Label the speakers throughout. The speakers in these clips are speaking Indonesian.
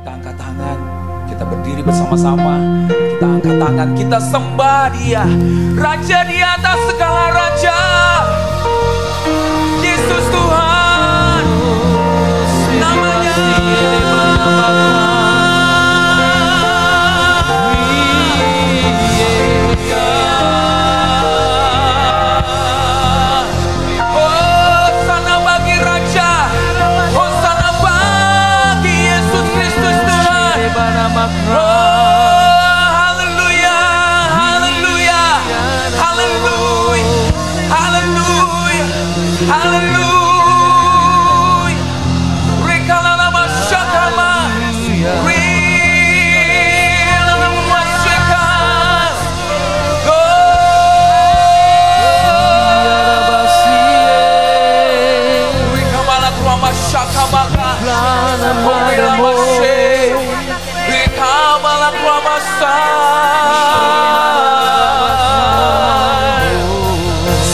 Speaker 1: Kita angkat tangan, kita berdiri bersama-sama, kita angkat tangan, kita sembah Dia, Raja di atas segala raja, Yesus Tuhan, namanya.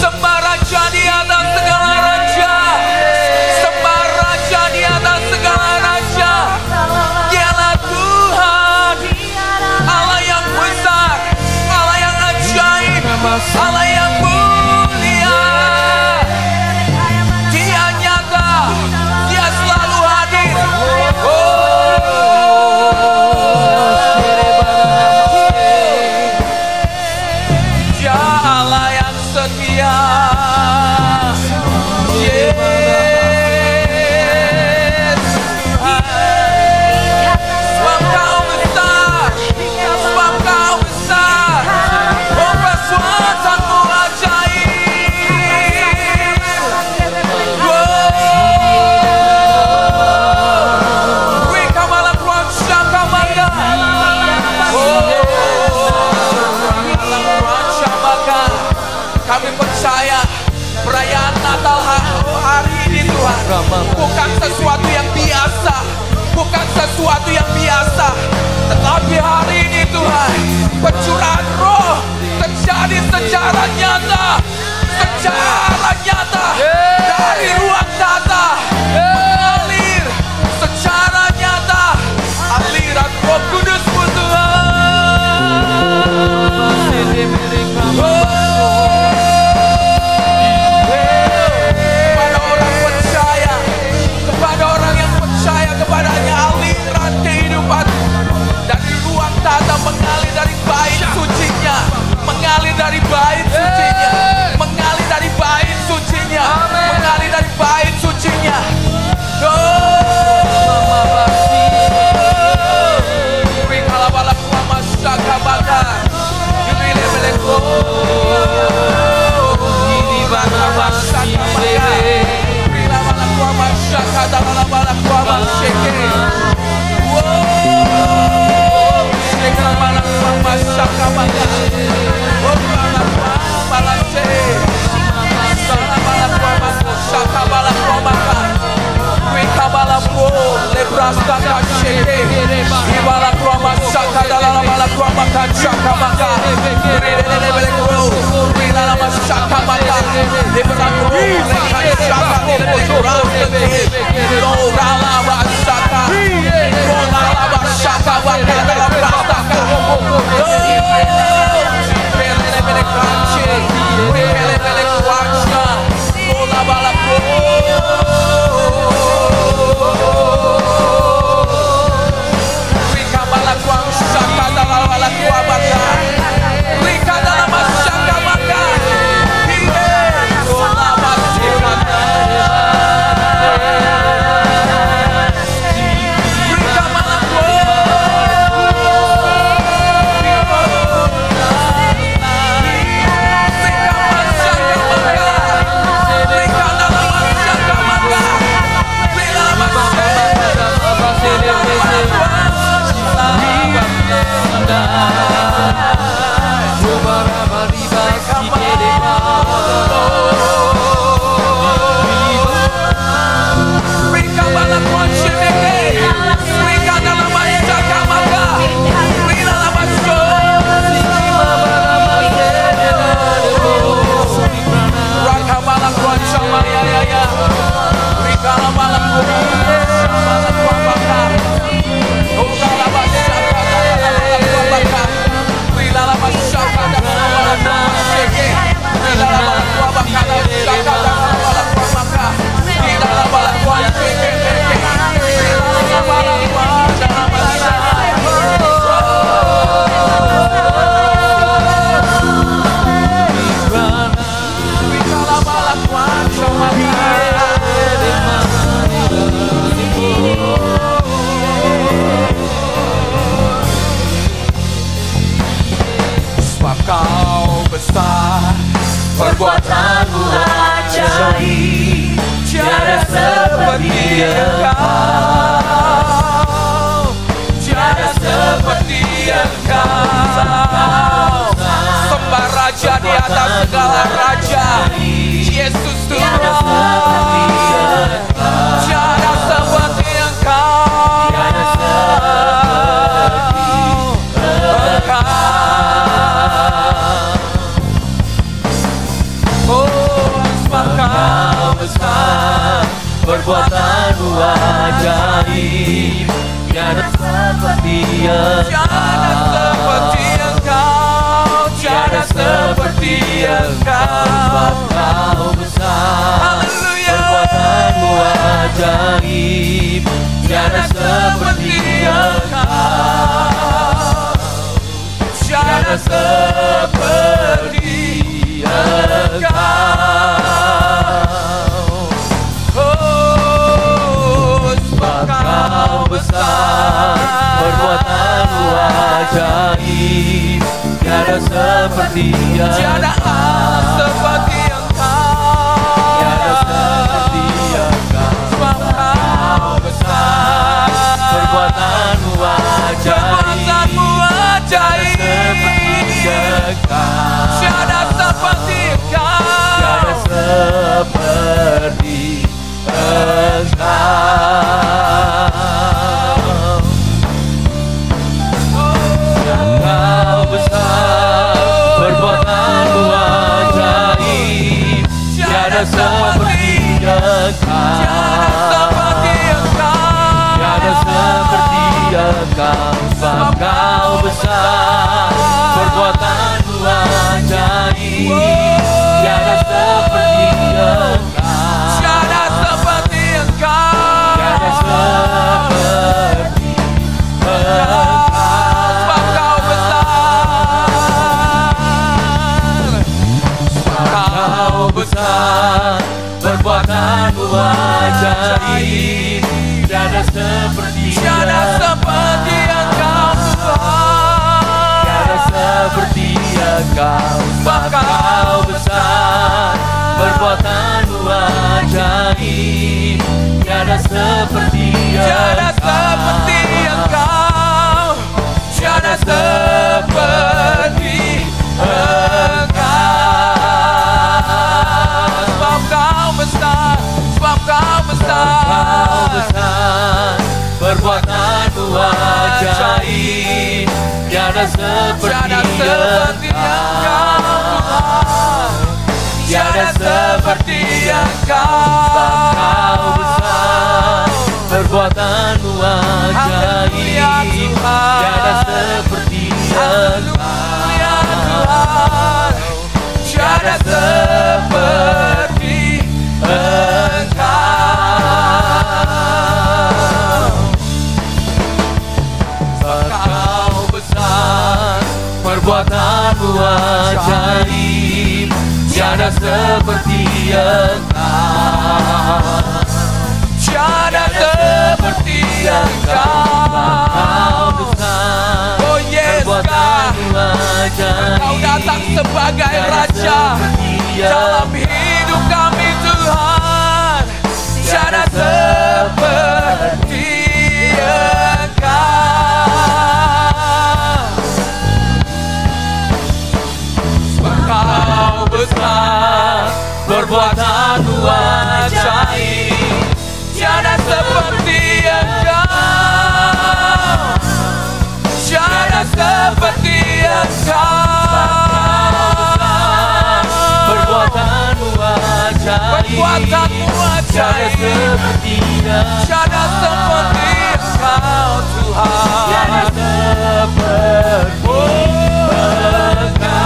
Speaker 1: Sembah Raja di atas segala raja, sembah Raja di atas segala raja. Dialah Tuhan, Allah yang besar, Allah yang ajaib, Allah yang mulia. Dia nyata, Dia selalu hadir. Dia Allah yang setia. Kami percaya perayaan Natal hari ini Tuhan bukan sesuatu yang biasa, bukan sesuatu yang biasa, tetapi hari ini Tuhan pencurahan Roh terjadi secara nyata, secara nyata dari ruang tata mengalir secara nyata aliran Roh Kudus-Mu Tuhan. Kepadanya aliran kehidupan dari ruang tata mengalir dari bait sucinya, mengalir dari bait sucinya, mengalir dari bait sucinya, mengalir dari bait sucinya. seperti Engkau, tiada seperti Engkau. Sembah Raja di atas segala raja, Yesus Tuhan. Tiada seperti Engkau, Engkau besar, perbuatanmu ajaib, tiada seperti Engkau, tiada seperti Engkau. Engkau besar, perbuatanmu ajaib, tiada seperti Engkau, tiada seperti Engkau. Engkau besar, perbuatanmu ajaib, tiada seperti Engkau, tiada seperti Engkau, tiada seperti Engkau. Engkau besar, perbuatanmu ajaib, tiada seperti Engkau, tiada seperti Engkau besar, perbuatanmu ajaib, tiada seperti Engkau, tiada seperti Engkau. Engkau besar, perbuatanmu ajaib, tiada seperti Engkau, tiada seperti Engkau, tiada seperti Engkau. Engkau besar, perbuatanmu ajaib, tiada seperti Engkau, tiada seperti Engkau. Engkau besar, perbuatanmu ajaib, tiada seperti Engkau, tiada seperti Engkau. Sebab Kau besar, perbuatanmu ajaib, tiada seperti Engkau, tiada seperti Engkau. Engkau besar, perbuatanmu ajaib, tiada seperti Engkau, tiada seperti Engkau. Engkau besar, perbuatanmu ajaib, tiada seperti Engkau, tiada seperti Engkau. Oh yes, Kau datang sebagai Raja dalam hidup kami Tuhan, tiada seperti Engkau. Engkau besar, perbuatanmu ajaib, tiada seperti Engkau, tiada seperti Engkau. Perbuatanmu ajaib, tiada seperti Engkau, tiada seperti Engkau Tuhan, tiada seperti Engkau.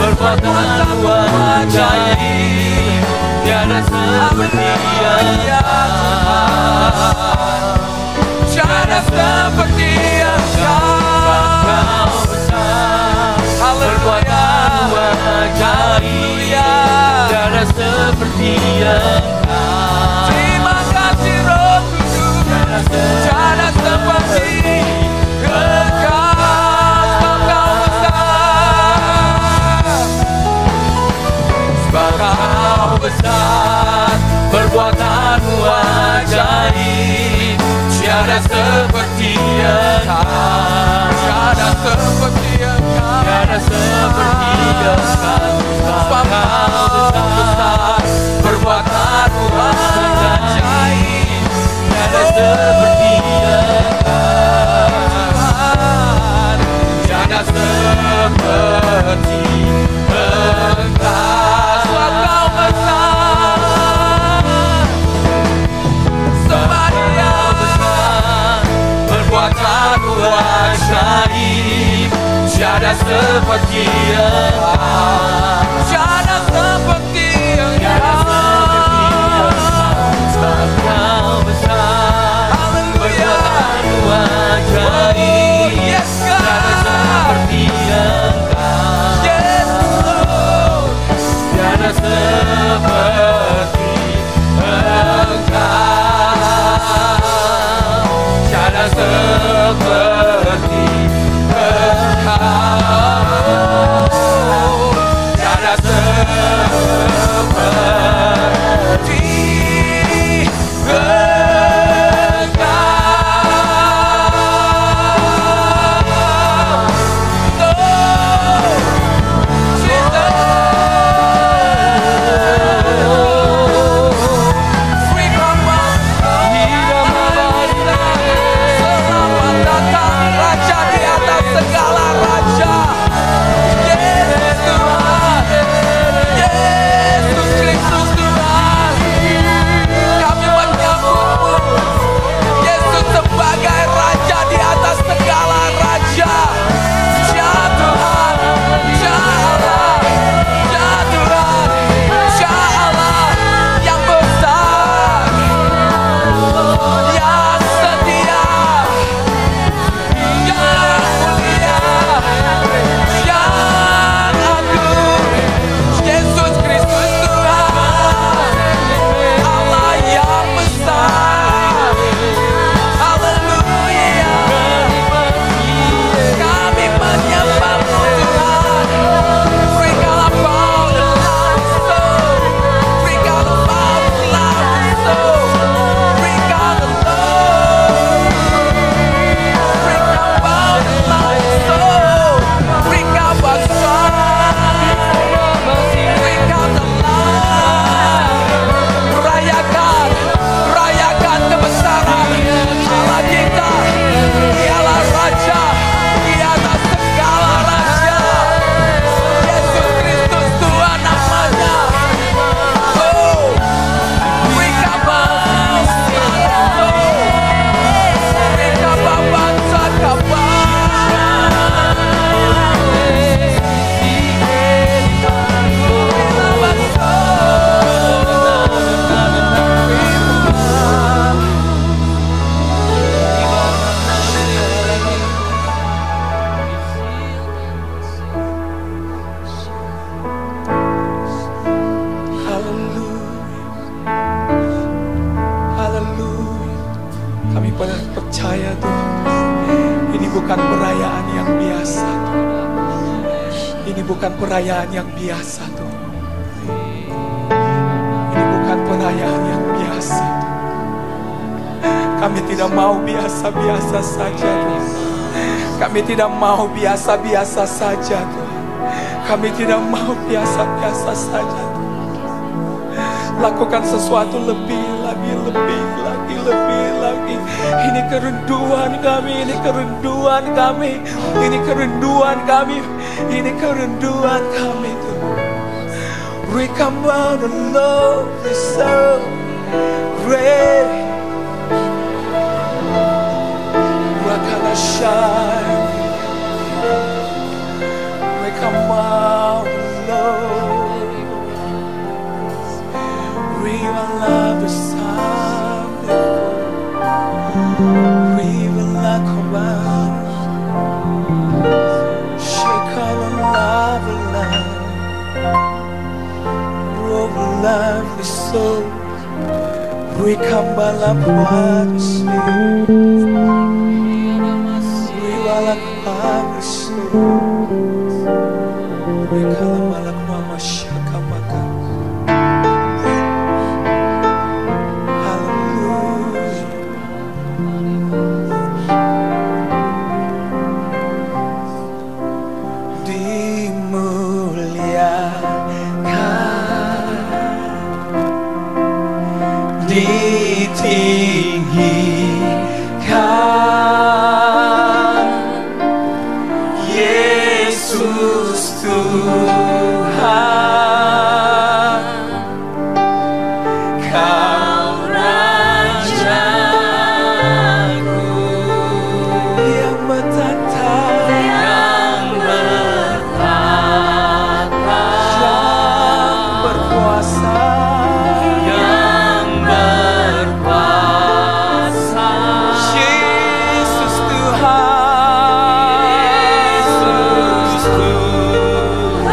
Speaker 1: Perbuatanmu ajaib, tiada seperti Engkau, tiada seperti Engkau. Perbuatanmu ajaib, tiada seperti Engkau. Terima kasih Roh Kudus, tiada seperti Engkau. Engkau besar, Tiada seperti Engkau besar, perbuatanmu ajaib. Tiada seperti Engkau, tiada seperti Engkau. Engkau besar, sembah Dia besar, perbuatanmu ajaib. Tiada seperti Engkau, tiada seperti Engkau. Engkau besar, perbuatanmu ajaib. Tiada seperti Engkau, tiada seperti Engkau, tiada seperti tiada seperti percaya Tuhan, ini bukan perayaan yang biasa Tuhan. Ini bukan perayaan yang biasa Tuhan. Ini bukan perayaan yang biasa Tuhan. Kami tidak mau biasa-biasa saja Tuhan. Kami tidak mau biasa-biasa saja Tuhan. Kami tidak mau biasa-biasa saja Tuhan. Lakukan sesuatu lebih lagi, lebih lagi, lebih lagi. Ini kerinduan kami, ini kerinduan kami, ini kerinduan kami, ini kerinduan kami Tuhan. We come out and love is so great. We're gonna shine. We come out and love. Love is something. We will not come out. Shake our love, love, love is so. We come by love, what is we will not come we come by love, mama shaka maka. ditinggikan. Yesus Tuhan, Kau Rajaku yang bertata, yang berkuasa, yang berkuasa. Yesus Tuhan, Yesus Tuhan,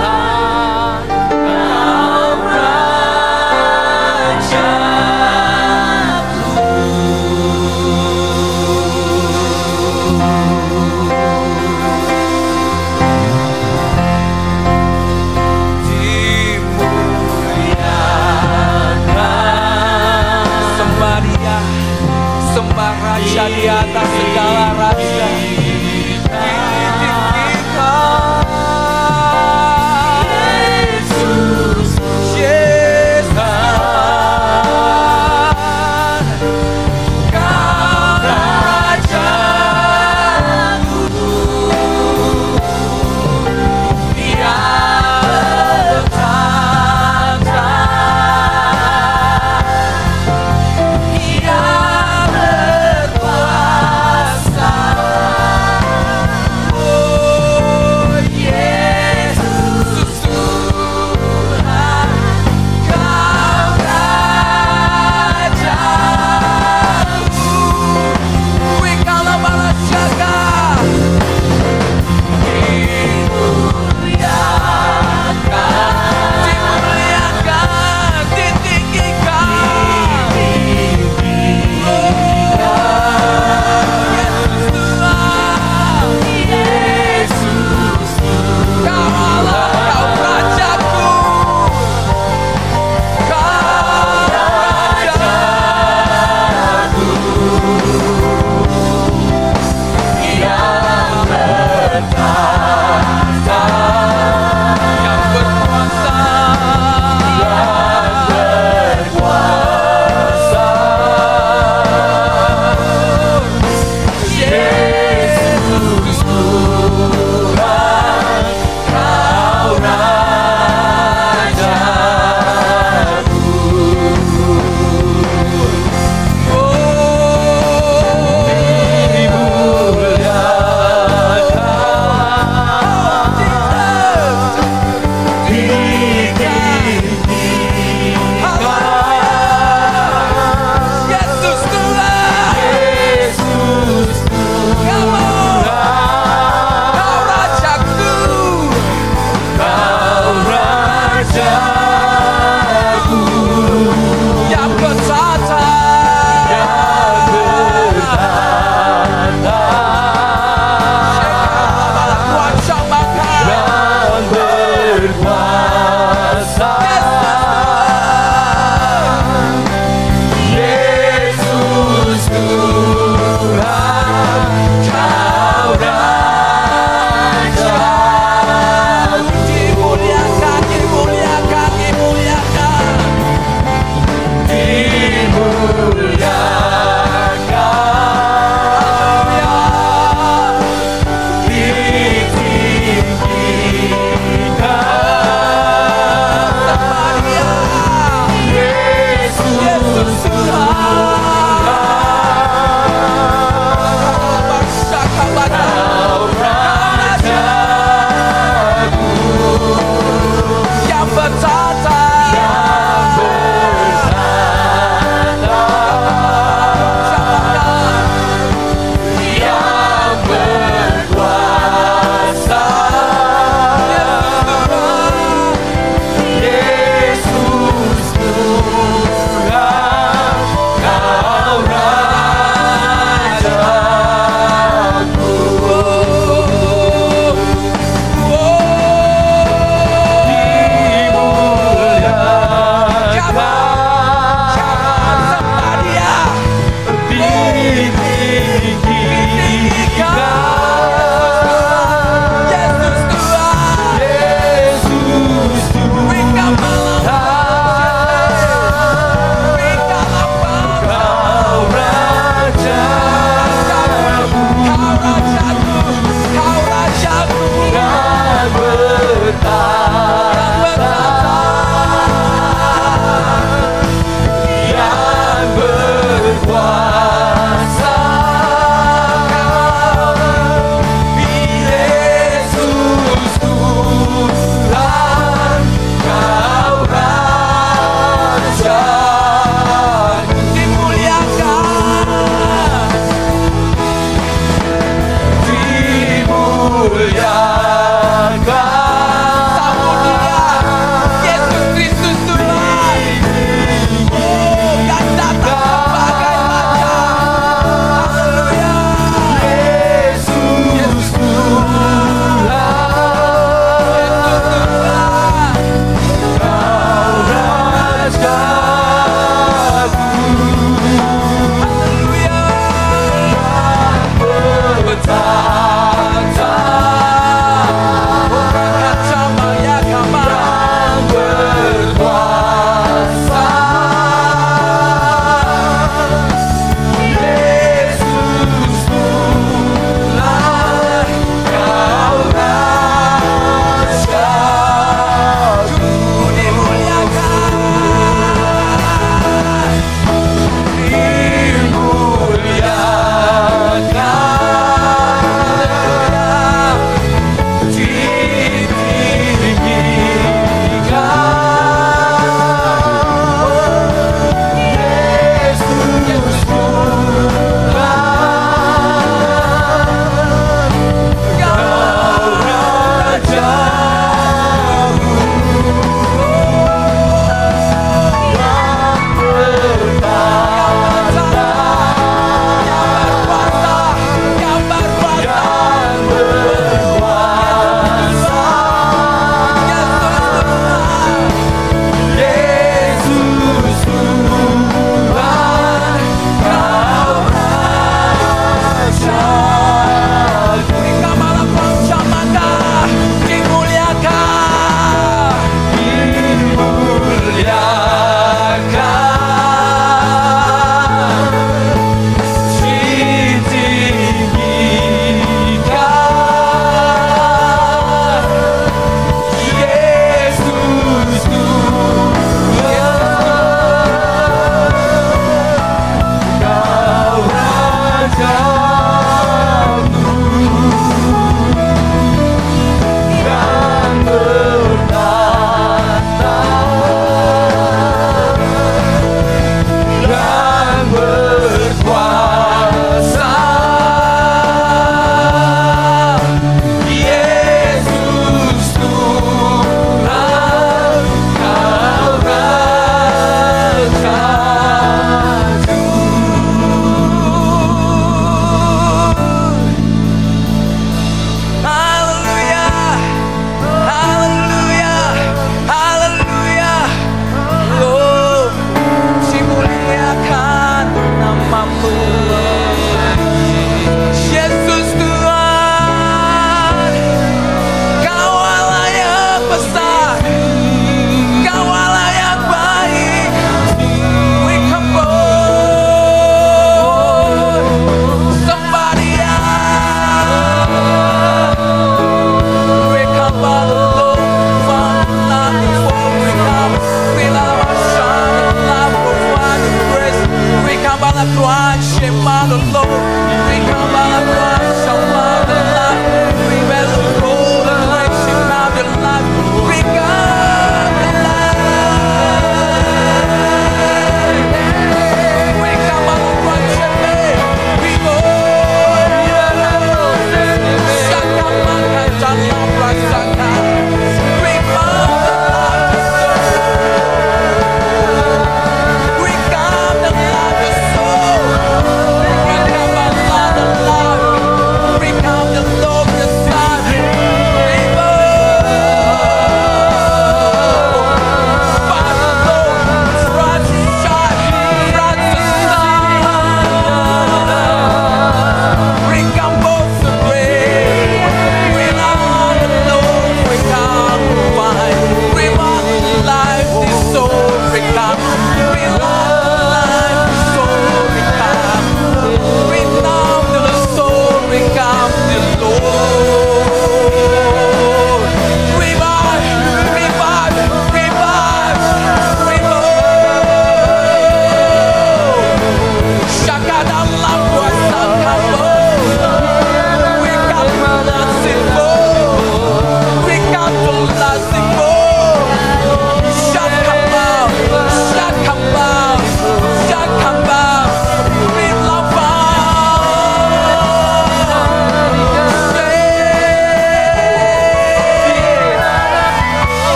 Speaker 1: Kau dimuliakan. Sembah Dia, sembah Raja di atas segala raja. Ditinggikan. Yesus, Yesus, Kau Rajaku, Dia bertata, Dia berkuasa.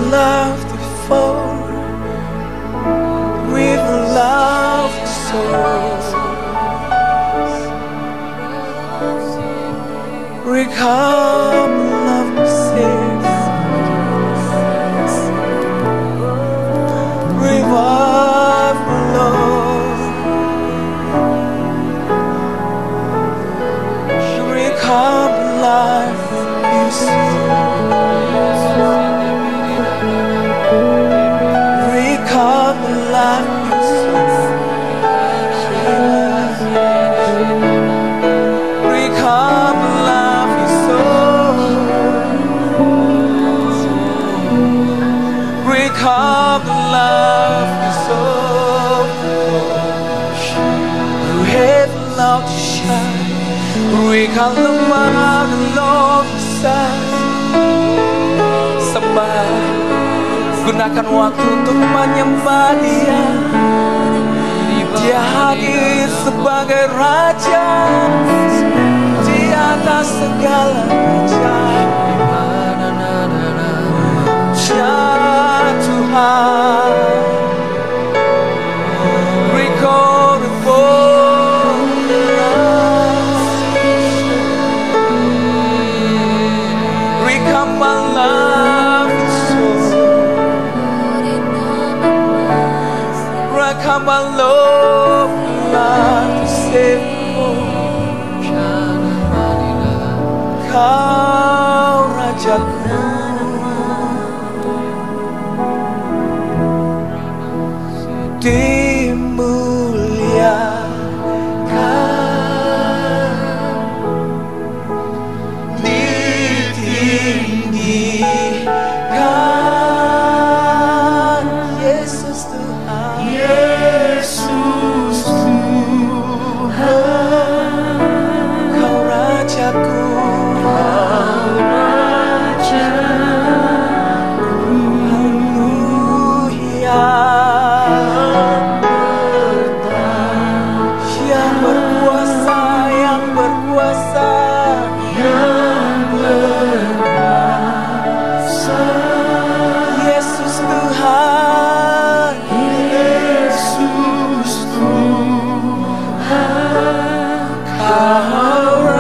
Speaker 1: loved before. We've loved so. Recall love says. Revive love. Recall life you see. Recall the life you see. Recall the life you saw. Recall the life you saw. Who have allowed to shine. Recall the one the Lord beside. Sembah, gunakan waktu untuk menyembah Dia. Dia hadir sebagai Raja di atas segala raja. Ya Tuhan, recall the recall my love and soul. Recall my love and life to save me. Kau Rajaku, dimuliakan, ditinggikan. Yesus Tuhan, Yesus Tuhan, Kau Rajaku, Kau Rajaku. Haleluya. Yang berkuasa, yang berkuasa, yang berkuasa. Yesus Tuhan, Yesus Tuhan, Kau Rajaku.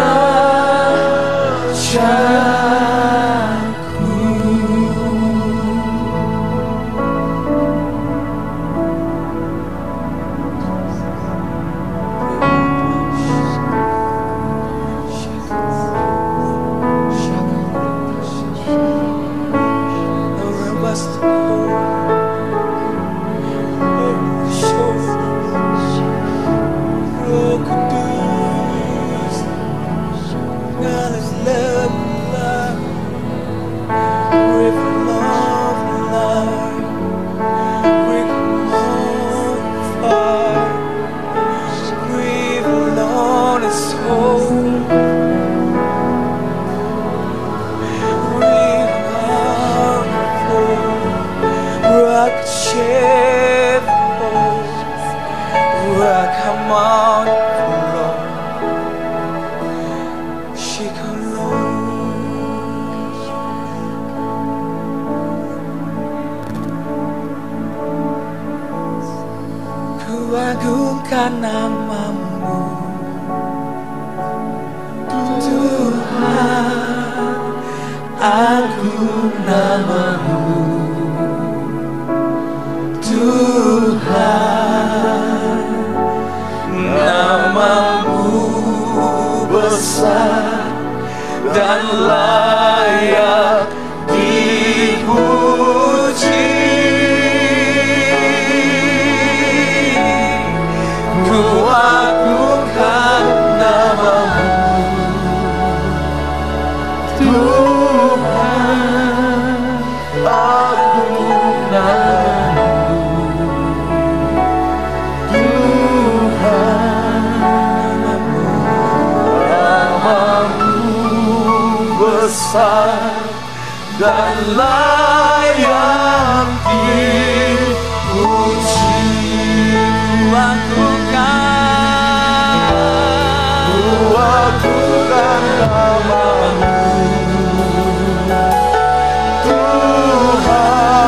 Speaker 1: Come on, Lord. Shake alone. Ku agungkan namamu, Tuhan. Agung namamu, Tuhan. Namamu besar dan layak dipuji. Ku agungkan namamu, Tuhan. Agung namamu, besar dan layak dipuji. Ku agungkan namamu, Tuhan.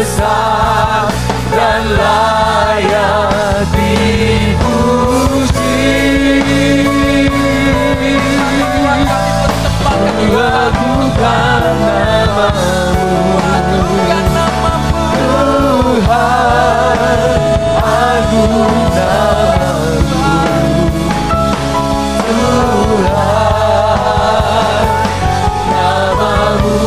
Speaker 1: besar dan layak dipuji. Lakukan namamu, Tuhan, agung namamu, Tuhan, namamu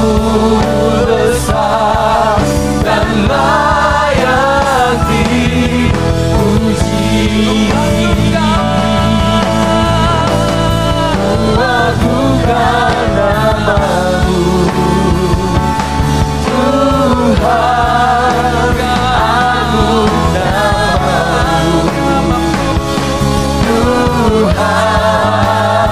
Speaker 1: besar dan layak dipuji. Lakukan namamu, Tuhan, agung namamu, Tuhan,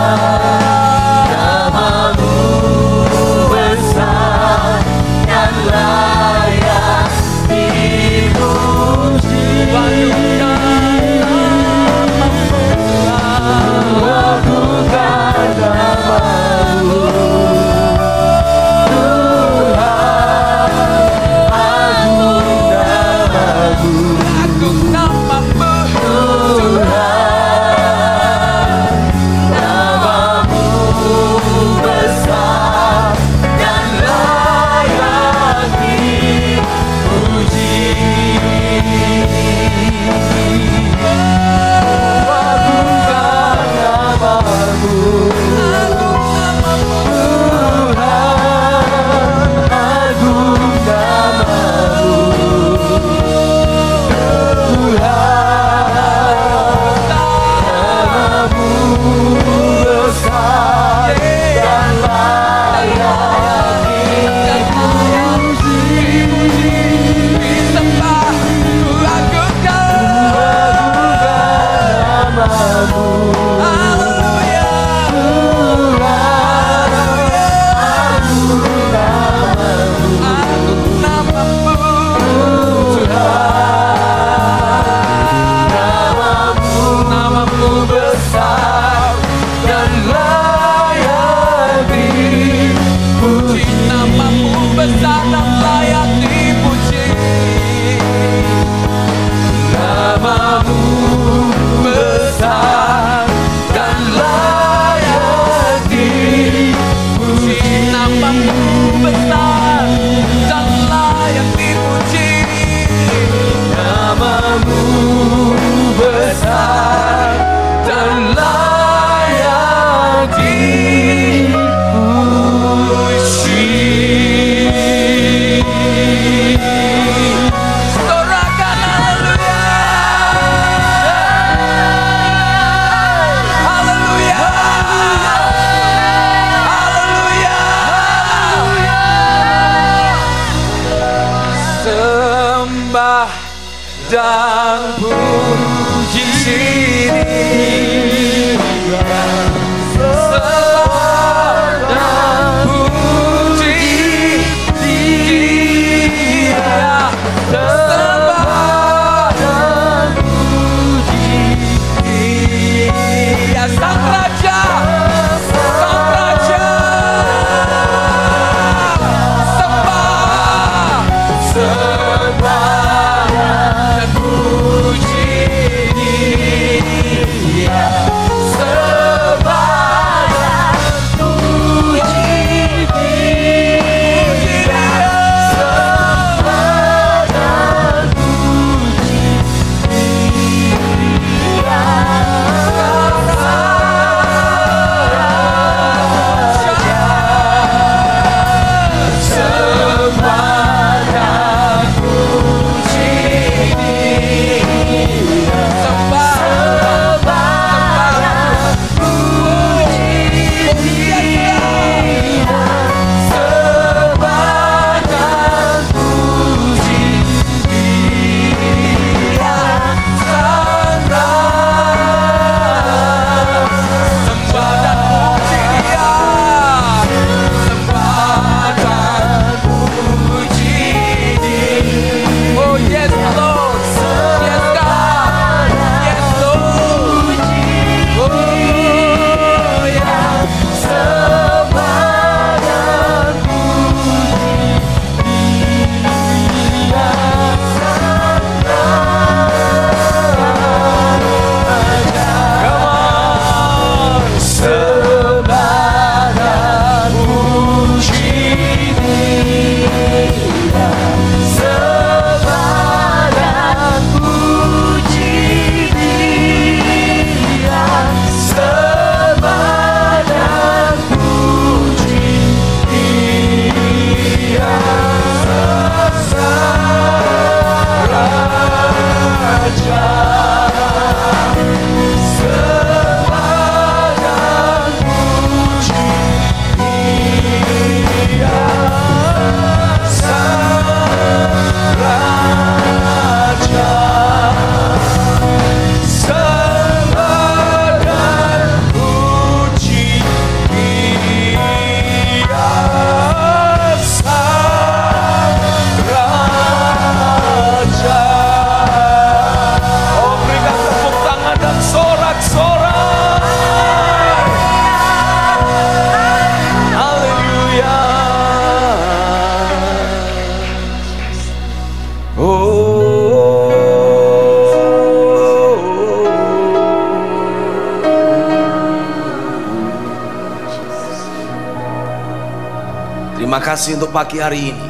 Speaker 1: Terima kasih untuk pagi hari ini.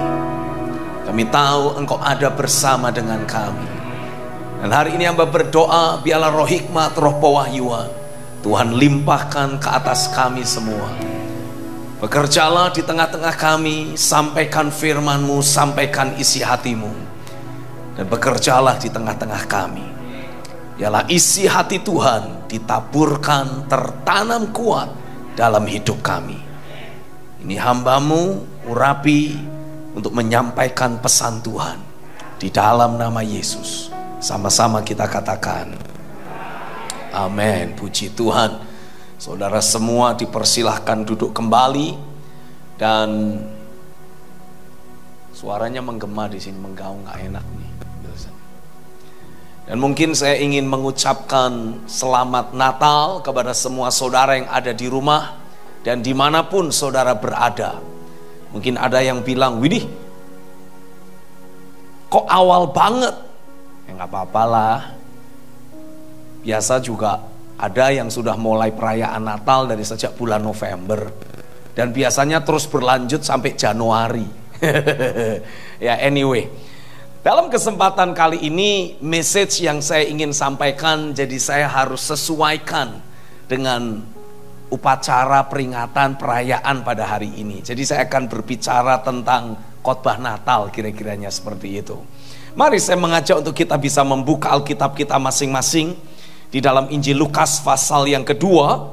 Speaker 1: Kami tahu Engkau ada bersama dengan kami. Dan hari ini hamba berdoa, biarlah roh hikmat, roh pewahyuan Tuhan limpahkan ke atas kami semua. Bekerjalah di tengah-tengah kami, sampaikan firman-Mu, sampaikan isi hati-Mu. Dan bekerjalah di tengah-tengah kami. Biarlah isi hati Tuhan ditaburkan, tertanam kuat dalam hidup kami. Ini hamba-Mu, urapi untuk menyampaikan pesan Tuhan di dalam nama Yesus. Sama-sama kita katakan amin. Puji Tuhan. Saudara semua dipersilahkan duduk kembali. Dan suaranya menggema di sini, menggaung, nggak enak nih. Dan mungkin saya ingin mengucapkan selamat Natal kepada semua saudara yang ada di rumah dan dimanapun saudara berada. Mungkin ada yang bilang, widih, kok awal banget? Ya nggak apa-apa lah. Biasa juga ada yang sudah mulai perayaan Natal dari sejak bulan November. Dan biasanya terus berlanjut sampai Januari. Ya anyway. Dalam kesempatan kali ini, message yang saya ingin sampaikan, jadi saya harus sesuaikan dengan upacara peringatan perayaan pada hari ini. Jadi saya akan berbicara tentang khotbah Natal, kira-kiranya seperti itu. Mari saya mengajak untuk kita bisa membuka Alkitab kita masing-masing di dalam Injil Lukas pasal yang kedua.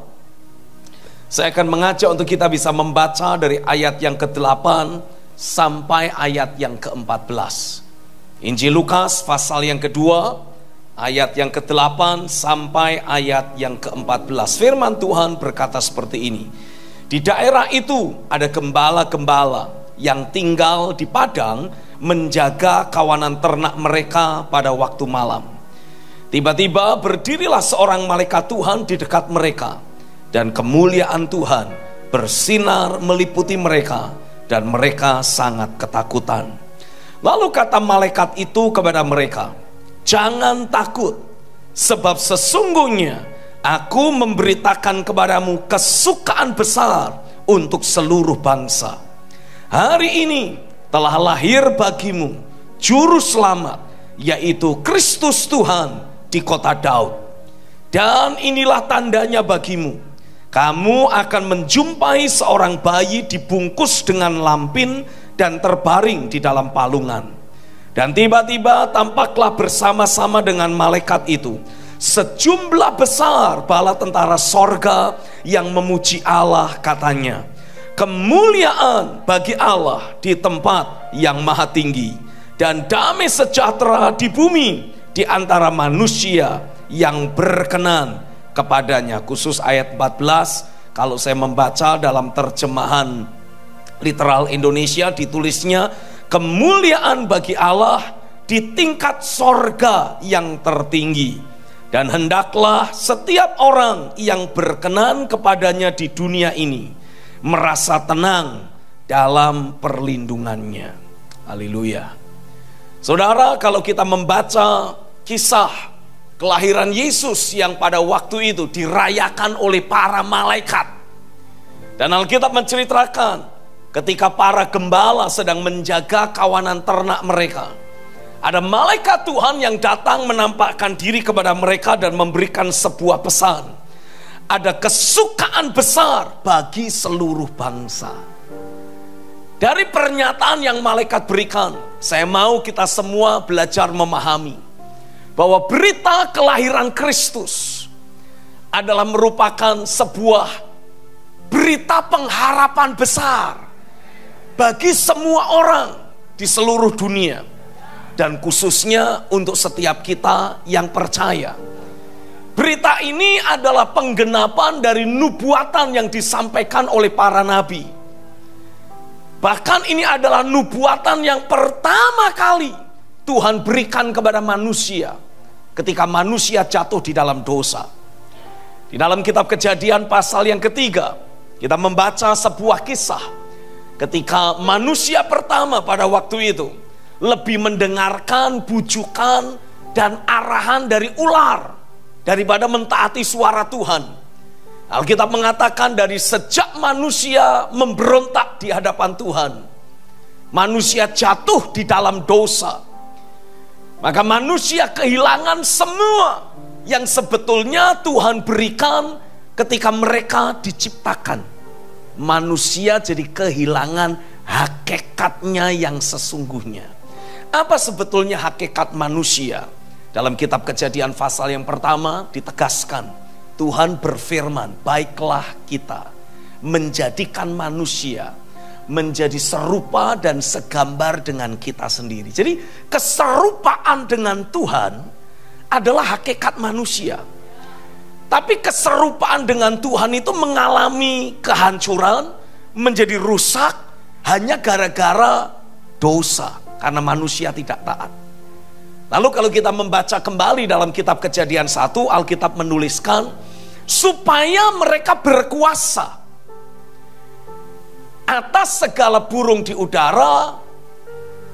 Speaker 1: Saya akan mengajak untuk kita bisa membaca dari ayat yang ke-8 sampai ayat yang ke-14. Injil Lukas pasal yang kedua, ayat yang ke-8 sampai ayat yang ke-14. Firman Tuhan berkata seperti ini. Di daerah itu ada gembala-gembala yang tinggal di padang menjaga kawanan ternak mereka pada waktu malam. Tiba-tiba berdirilah seorang malaikat Tuhan di dekat mereka, dan kemuliaan Tuhan bersinar meliputi mereka, dan mereka sangat ketakutan. Lalu kata malaikat itu kepada mereka, jangan takut, sebab sesungguhnya aku memberitakan kepadamu kesukaan besar untuk seluruh bangsa. Hari ini telah lahir bagimu juru selamat, yaitu Kristus Tuhan di kota Daud. Dan inilah tandanya bagimu, kamu akan menjumpai seorang bayi dibungkus dengan lampin dan terbaring di dalam palungan. Dan tiba-tiba tampaklah bersama-sama dengan malaikat itu sejumlah besar bala tentara sorga yang memuji Allah, katanya, kemuliaan bagi Allah di tempat yang maha tinggi, dan damai sejahtera di bumi di antara manusia yang berkenan kepadanya. Khusus ayat 14, kalau saya membaca dalam terjemahan literal Indonesia, ditulisnya kemuliaan bagi Allah di tingkat sorga yang tertinggi, dan hendaklah setiap orang yang berkenan kepadanya di dunia ini merasa tenang dalam perlindungannya. Haleluya. Saudara, kalau kita membaca kisah kelahiran Yesus yang pada waktu itu dirayakan oleh para malaikat, dan Alkitab menceritakan ketika para gembala sedang menjaga kawanan ternak mereka, ada malaikat Tuhan yang datang menampakkan diri kepada mereka dan memberikan sebuah pesan. Ada kesukaan besar bagi seluruh bangsa. Dari pernyataan yang malaikat berikan, saya mau kita semua belajar memahami bahwa berita kelahiran Kristus adalah merupakan sebuah berita pengharapan besar bagi semua orang di seluruh dunia, dan khususnya untuk setiap kita yang percaya. Berita ini adalah penggenapan dari nubuatan yang disampaikan oleh para nabi. Bahkan ini adalah nubuatan yang pertama kali Tuhan berikan kepada manusia ketika manusia jatuh di dalam dosa. Di dalam kitab Kejadian pasal yang ketiga, kita membaca sebuah kisah ketika manusia pertama pada waktu itu lebih mendengarkan bujukan dan arahan dari ular daripada mentaati suara Tuhan.
Speaker 2: Alkitab mengatakan dari sejak manusia memberontak di hadapan Tuhan, manusia jatuh di dalam dosa, maka manusia kehilangan semua yang sebetulnya Tuhan berikan ketika mereka diciptakan. Manusia jadi kehilangan hakikatnya yang sesungguhnya. Apa sebetulnya hakikat manusia? Dalam kitab Kejadian pasal yang pertama ditegaskan, Tuhan berfirman, baiklah kita menjadikan manusia menjadi serupa dan segambar dengan kita sendiri. Jadi keserupaan dengan Tuhan adalah hakikat manusia. Tapi keserupaan dengan Tuhan itu mengalami kehancuran, menjadi rusak hanya gara-gara dosa, karena manusia tidak taat. Lalu kalau kita membaca kembali dalam kitab Kejadian 1, Alkitab menuliskan supaya mereka berkuasa atas segala burung di udara,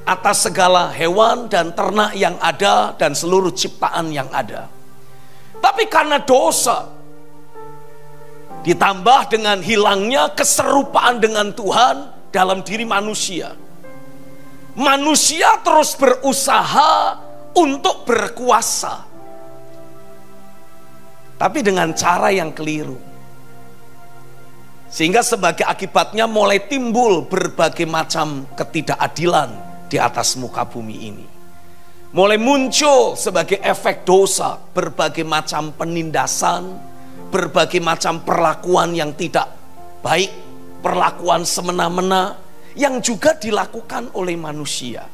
Speaker 2: atas segala hewan dan ternak yang ada dan seluruh ciptaan yang ada. Tapi karena dosa, ditambah dengan hilangnya keserupaan dengan Tuhan dalam diri manusia, manusia terus berusaha untuk berkuasa, tapi dengan cara yang keliru. Sehingga sebagai akibatnya mulai timbul berbagai macam ketidakadilan di atas muka bumi ini. Mulai muncul sebagai efek dosa berbagai macam penindasan, berbagai macam perlakuan yang tidak baik, perlakuan semena-mena yang juga dilakukan oleh manusia.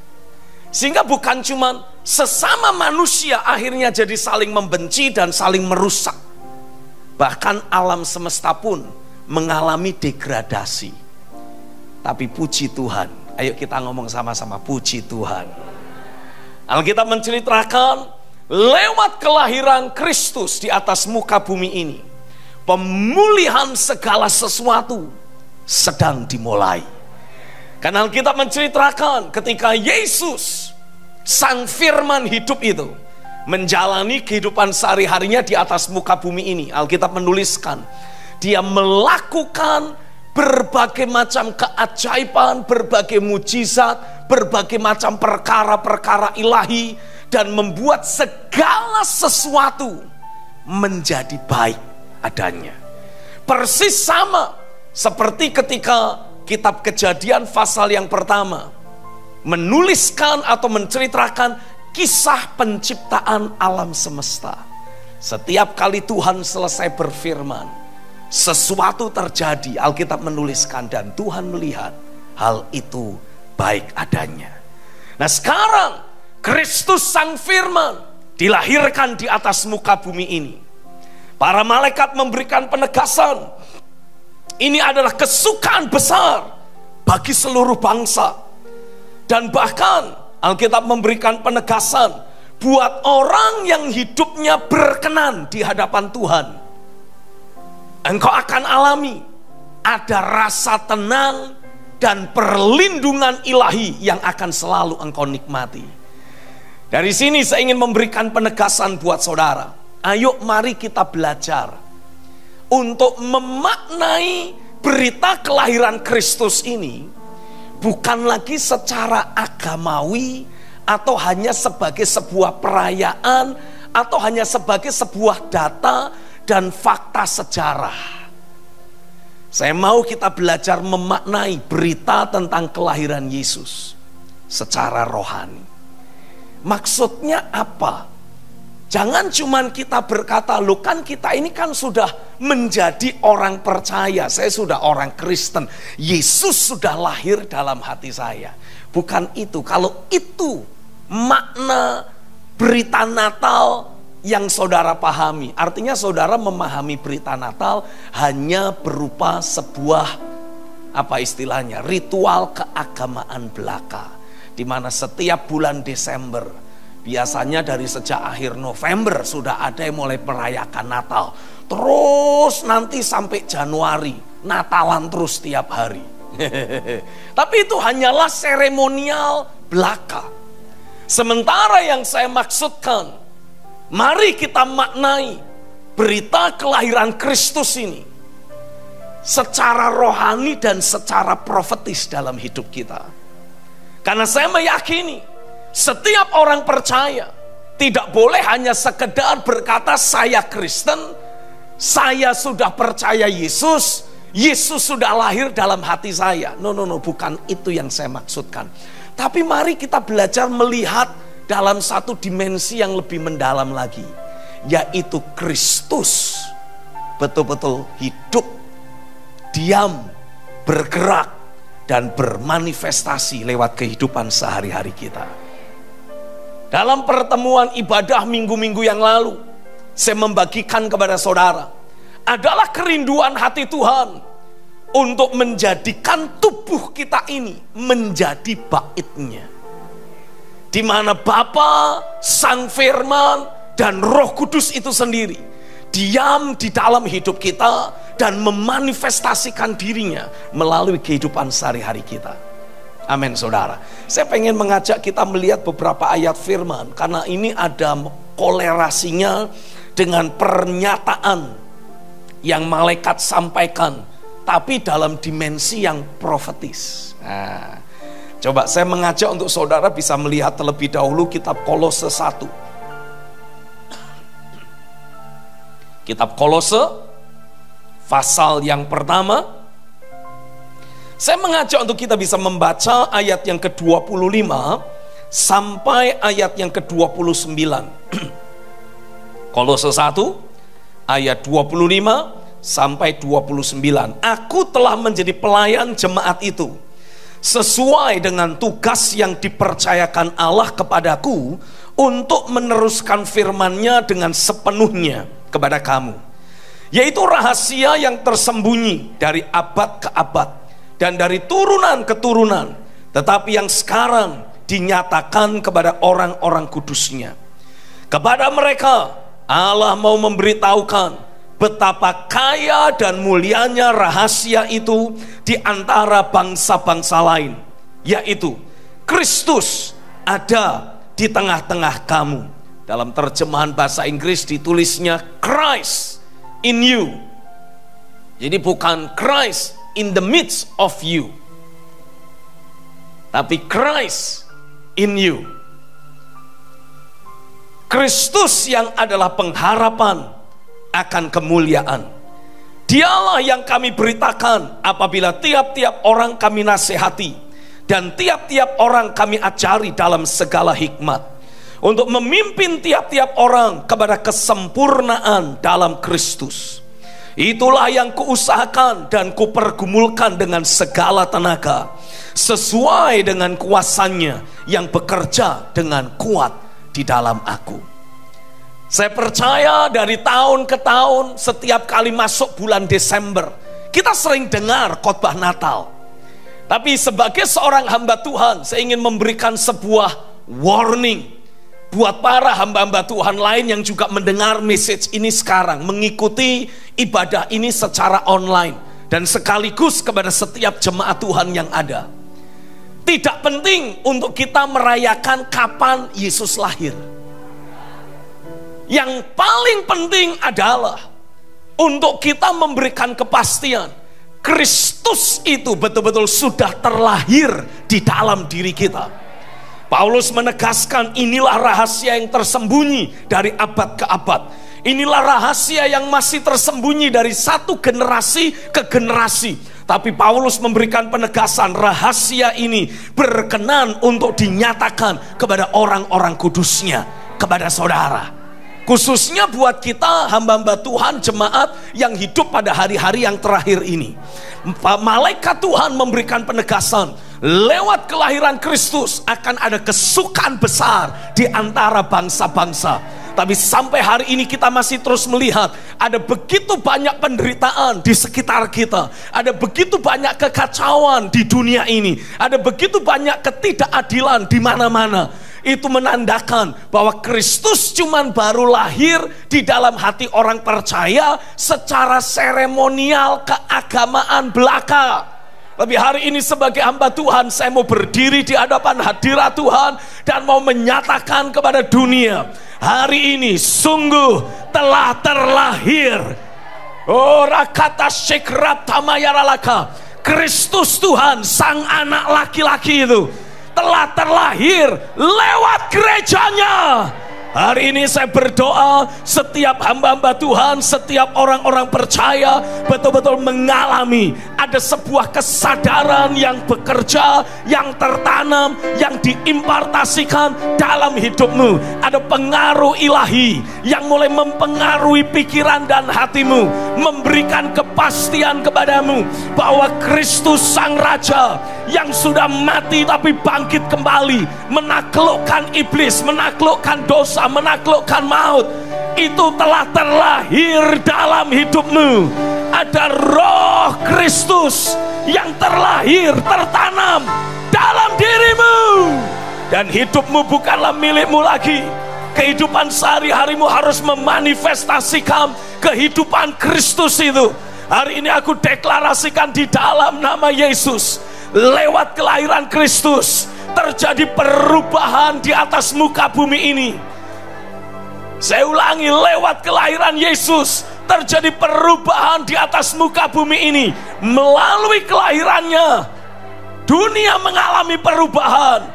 Speaker 2: Sehingga bukan cuma sesama manusia akhirnya jadi saling membenci dan saling merusak. Bahkan alam semesta pun mengalami degradasi. Tapi puji Tuhan, ayo kita ngomong sama-sama, puji Tuhan. Alkitab menceritakan lewat kelahiran Kristus di atas muka bumi ini, pemulihan segala sesuatu sedang dimulai. Karena Alkitab menceritakan ketika Yesus, Sang Firman hidup itu, menjalani kehidupan sehari-harinya di atas muka bumi ini, Alkitab menuliskan dia melakukan berbagai macam keajaiban, berbagai mujizat, berbagai macam perkara-perkara ilahi, dan membuat segala sesuatu menjadi baik adanya. Persis sama seperti ketika kitab Kejadian pasal yang pertama menuliskan atau menceritakan kisah penciptaan alam semesta. Setiap kali Tuhan selesai berfirman, sesuatu terjadi, Alkitab menuliskan, dan Tuhan melihat hal itu baik adanya. Nah sekarang Kristus Sang Firman dilahirkan di atas muka bumi ini. Para malaikat memberikan penegasan, ini adalah kesukaan besar bagi seluruh bangsa. Dan bahkan Alkitab memberikan penegasan buat orang yang hidupnya berkenan di hadapan Tuhan. Engkau akan alami ada rasa tenang dan perlindungan ilahi yang akan selalu engkau nikmati. Dari sini saya ingin memberikan penegasan buat saudara. Ayo mari kita belajar untuk memaknai berita kelahiran Kristus ini bukan lagi secara agamawi atau hanya sebagai sebuah perayaan atau hanya sebagai sebuah data dan fakta sejarah. Saya mau kita belajar memaknai berita tentang kelahiran Yesus secara rohani. Maksudnya apa? Jangan cuman kita berkata, loh kan kita ini kan sudah menjadi orang percaya, saya sudah orang Kristen, Yesus sudah lahir dalam hati saya. Bukan itu. Kalau itu makna berita Natal yang saudara pahami, artinya saudara memahami berita Natal hanya berupa sebuah, apa istilahnya, ritual keagamaan belaka, di mana setiap bulan Desember, biasanya dari sejak akhir November sudah ada yang mulai merayakan Natal, terus nanti sampai Januari Natalan terus tiap hari. Tapi itu hanyalah seremonial belaka. Sementara yang saya maksudkan, mari kita maknai berita kelahiran Kristus ini secara rohani dan secara profetis dalam hidup kita. Karena saya meyakini setiap orang percaya tidak boleh hanya sekedar berkata saya Kristen, saya sudah percaya Yesus, Yesus sudah lahir dalam hati saya. No, bukan itu yang saya maksudkan. Tapi mari kita belajar melihat dalam satu dimensi yang lebih mendalam lagi, yaitu Kristus betul-betul hidup, diam, bergerak, dan bermanifestasi lewat kehidupan sehari-hari kita. Dalam pertemuan ibadah minggu-minggu yang lalu, saya membagikan kepada saudara adalah kerinduan hati Tuhan untuk menjadikan tubuh kita ini menjadi baitnya, di mana Bapa, Sang Firman, dan Roh Kudus itu sendiri diam di dalam hidup kita dan memanifestasikan dirinya melalui kehidupan sehari-hari kita. Amin, saudara. Saya pengen mengajak kita melihat beberapa ayat firman, karena ini ada kolerasinya dengan pernyataan yang malaikat sampaikan, tapi dalam dimensi yang profetis. Nah, coba saya mengajak untuk saudara bisa melihat terlebih dahulu kitab Kolose 1. Kitab Kolose pasal yang pertama. Saya mengajak untuk kita bisa membaca ayat yang ke-25 sampai ayat yang ke-29. Kolose 1 ayat 25 sampai 29. Aku telah menjadi pelayan jemaat itu sesuai dengan tugas yang dipercayakan Allah kepadaku untuk meneruskan firman-Nya dengan sepenuhnya kepada kamu, yaitu rahasia yang tersembunyi dari abad ke abad dan dari turunan ke turunan, tetapi yang sekarang dinyatakan kepada orang-orang kudus-Nya. Kepada mereka Allah mau memberitahukan betapa kaya dan mulianya rahasia itu di antara bangsa-bangsa lain, yaitu Kristus ada di tengah-tengah kamu. Dalam terjemahan bahasa Inggris ditulisnya Christ in you. Jadi bukan Christ in the midst of you, tapi Christ in you. Kristus yang adalah pengharapan akan kemuliaan. Dialah yang kami beritakan apabila tiap-tiap orang kami nasihati dan tiap-tiap orang kami ajari dalam segala hikmat, untuk memimpin tiap-tiap orang kepada kesempurnaan dalam Kristus. Itulah yang kuusahakan dan kupergumulkan dengan segala tenaga, sesuai dengan kuasanya yang bekerja dengan kuat di dalam aku. Saya percaya dari tahun ke tahun, setiap kali masuk bulan Desember, kita sering dengar khotbah Natal. Tapi sebagai seorang hamba Tuhan, saya ingin memberikan sebuah warning buat para hamba-hamba Tuhan lain yang juga mendengar message ini sekarang, mengikuti ibadah ini secara online, dan sekaligus kepada setiap jemaat Tuhan yang ada. Tidak penting untuk kita merayakan kapan Yesus lahir. Yang paling penting adalah untuk kita memberikan kepastian Kristus itu betul-betul sudah terlahir di dalam diri kita. Paulus menegaskan inilah rahasia yang tersembunyi dari abad ke abad. Inilah rahasia yang masih tersembunyi dari satu generasi ke generasi. Tapi Paulus memberikan penegasan rahasia ini berkenan untuk dinyatakan kepada orang-orang kudusnya, kepada saudara. Khususnya buat kita hamba-hamba Tuhan, jemaat yang hidup pada hari-hari yang terakhir ini. Malaikat Tuhan memberikan penegasan, lewat kelahiran Kristus akan ada kesukaan besar di antara bangsa-bangsa. Tapi sampai hari ini kita masih terus melihat ada begitu banyak penderitaan di sekitar kita, ada begitu banyak kekacauan di dunia ini, ada begitu banyak ketidakadilan di mana-mana. Itu menandakan bahwa Kristus cuman baru lahir di dalam hati orang percaya secara seremonial keagamaan belaka. Tapi hari ini sebagai hamba Tuhan, saya mau berdiri di hadapan hadirat Tuhan dan mau menyatakan kepada dunia, hari ini sungguh telah terlahir. Ora kata syekrat tamayaralaka, Kristus Tuhan, sang anak laki-laki itu telah terlahir lewat gerejanya. Hari ini saya berdoa setiap hamba-hamba Tuhan, setiap orang-orang percaya betul-betul mengalami ada sebuah kesadaran yang bekerja, yang tertanam, yang diimpartasikan dalam hidupmu. Ada pengaruh ilahi yang mulai mempengaruhi pikiran dan hatimu, memberikan kepastian kepadamu bahwa Kristus Sang Raja yang sudah mati tapi bangkit kembali, menaklukkan iblis, menaklukkan dosa, menaklukkan maut, itu telah terlahir dalam hidupmu. Ada roh Kristus yang terlahir, tertanam dalam dirimu, dan hidupmu bukanlah milikmu lagi. Kehidupan sehari-harimu harus memanifestasikan kehidupan Kristus itu. Hari ini aku deklarasikan di dalam nama Yesus, lewat kelahiran Kristus terjadi perubahan di atas muka bumi ini. Saya ulangi, lewat kelahiran Yesus terjadi perubahan di atas muka bumi ini. Melalui kelahirannya, dunia mengalami perubahan,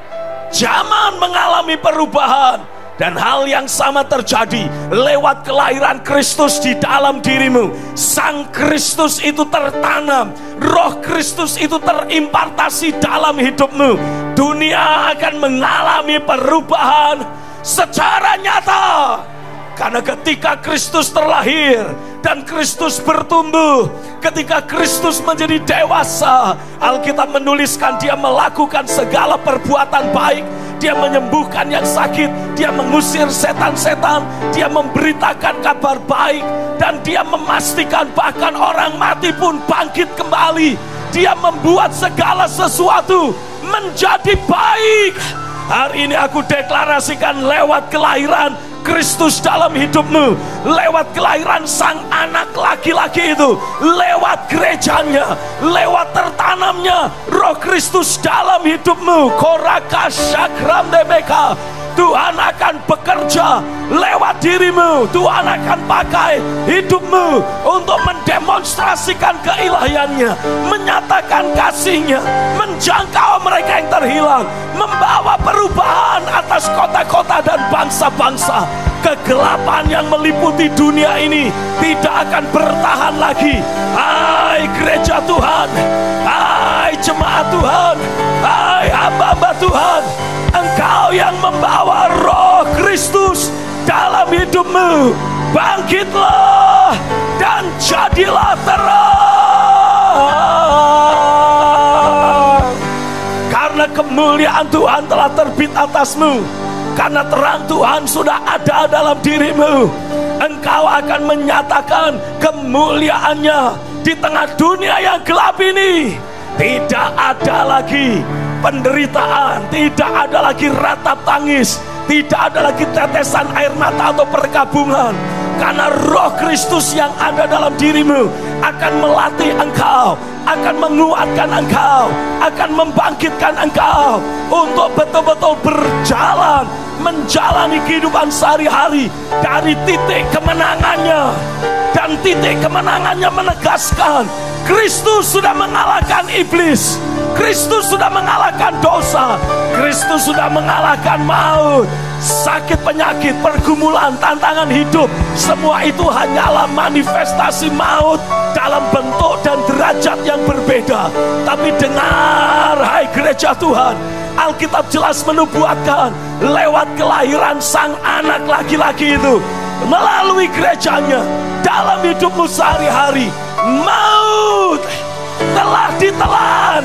Speaker 2: zaman mengalami perubahan, dan hal yang sama terjadi lewat kelahiran Kristus di dalam dirimu. Sang Kristus itu tertanam, roh Kristus itu terimpartasi dalam hidupmu. Dunia akan mengalami perubahan secara nyata, karena ketika Kristus terlahir dan Kristus bertumbuh, ketika Kristus menjadi dewasa, Alkitab menuliskan dia melakukan segala perbuatan baik. Dia menyembuhkan yang sakit, dia mengusir setan-setan, dia memberitakan kabar baik, dan dia memastikan bahkan orang mati pun bangkit kembali. Dia membuat segala sesuatu menjadi baik. Hari ini aku deklarasikan lewat kelahiran Kristus dalam hidupmu, lewat kelahiran sang anak laki-laki itu, lewat gerejanya, lewat tertanamnya roh Kristus dalam hidupmu, koraka syakram debeka, Tuhan akan bekerja lewat dirimu. Tuhan akan pakai hidupmu untuk mendemonstrasikan keilahiannya, menyatakan kasihnya, menjangkau mereka yang terhilang, membawa perubahan atas kota-kota dan bangsa-bangsa. Kegelapan yang meliputi dunia ini tidak akan bertahan lagi. Hai gereja Tuhan, hai jemaat Tuhan, hai hamba-hamba Tuhan, Engkau yang membawa roh Kristus dalam hidupmu, bangkitlah dan jadilah terang. Karena kemuliaan Tuhan telah terbit atasmu, karena terang Tuhan sudah ada dalam dirimu, engkau akan menyatakan kemuliaannya di tengah dunia yang gelap ini. Tidak ada lagi penderitaan, tidak ada lagi ratap tangis, tidak ada lagi tetesan air mata atau perkabungan, karena roh Kristus yang ada dalam dirimu akan melatih engkau, akan menguatkan engkau, akan membangkitkan engkau untuk betul-betul berjalan, menjalani kehidupan sehari-hari dari titik kemenangannya. Dan titik kemenangannya menegaskan Kristus sudah mengalahkan iblis, Kristus sudah mengalahkan dosa, Kristus sudah mengalahkan maut, sakit, penyakit, pergumulan, tantangan hidup. Semua itu hanyalah manifestasi maut dalam bentuk dan derajat yang berbeda. Tapi dengar, hai gereja Tuhan, Alkitab jelas menubuatkan lewat kelahiran sang anak laki-laki itu, melalui gerejanya, dalam hidupmu sehari-hari, maut telah ditelan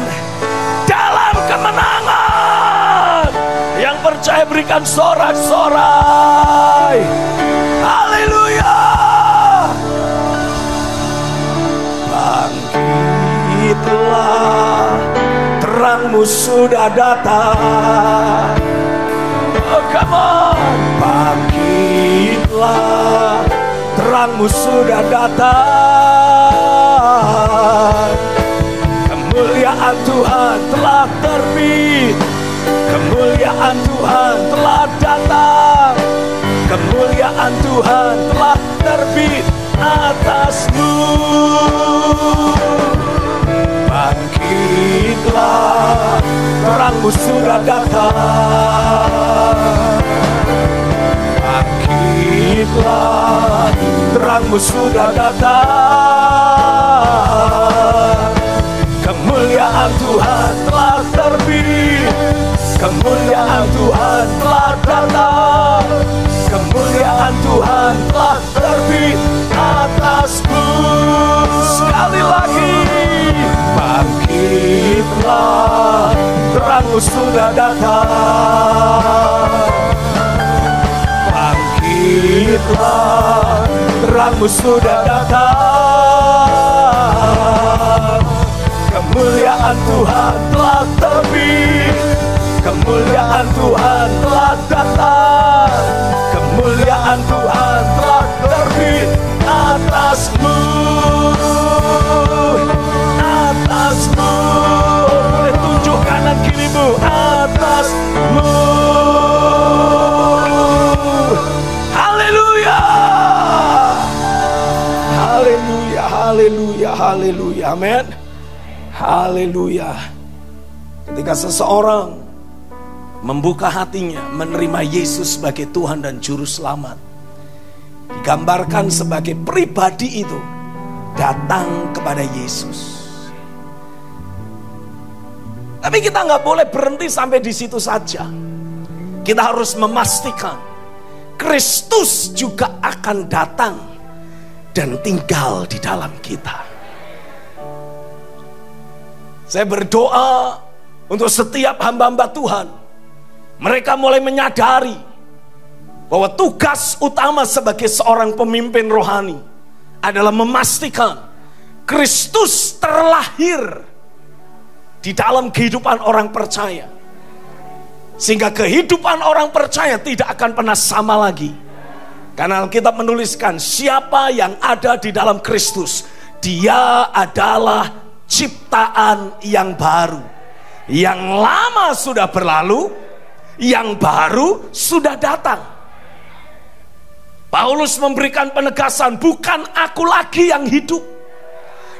Speaker 2: dalam kemenangan. Yang percaya berikan sorak-sorai. Haleluya. Bangkitlah, terangmu sudah datang. Oh come on. Bangkitlah, terangmu sudah datang. Kemuliaan Tuhan telah terbit, kemuliaan Tuhan telah datang, kemuliaan sudah datang. Kemuliaan Tuhan telah terbit, kemuliaan Tuhan telah datang, kemuliaan Tuhan telah terbit atasmu. Sekali lagi, bangkitlah, terangmu sudah datang. Bangkitlah, terangmu sudah datang. Kemuliaan Tuhan telah terbit, kemuliaan Tuhan telah datang, kemuliaan Tuhan telah terbit atasmu, atasmu. Boleh tunjuk kanan kirimu, atasmu. Haleluya, haleluya, haleluya, haleluya, amin. Haleluya. Ketika seseorang membuka hatinya menerima Yesus sebagai Tuhan dan Juru Selamat, digambarkan sebagai pribadi itu datang kepada Yesus. Tapi kita nggak boleh berhenti sampai di situ saja. Kita harus memastikan Kristus juga akan datang dan tinggal di dalam kita. Saya berdoa untuk setiap hamba-hamba Tuhan. Mereka mulai menyadari bahwa tugas utama sebagai seorang pemimpin rohani adalah memastikan Kristus terlahir di dalam kehidupan orang percaya. Sehingga kehidupan orang percaya tidak akan pernah sama lagi. Karena Alkitab menuliskan, siapa yang ada di dalam Kristus, dia adalah ciptaan yang baru. Yang lama sudah berlalu, yang baru sudah datang. Paulus memberikan penegasan, bukan aku lagi yang hidup,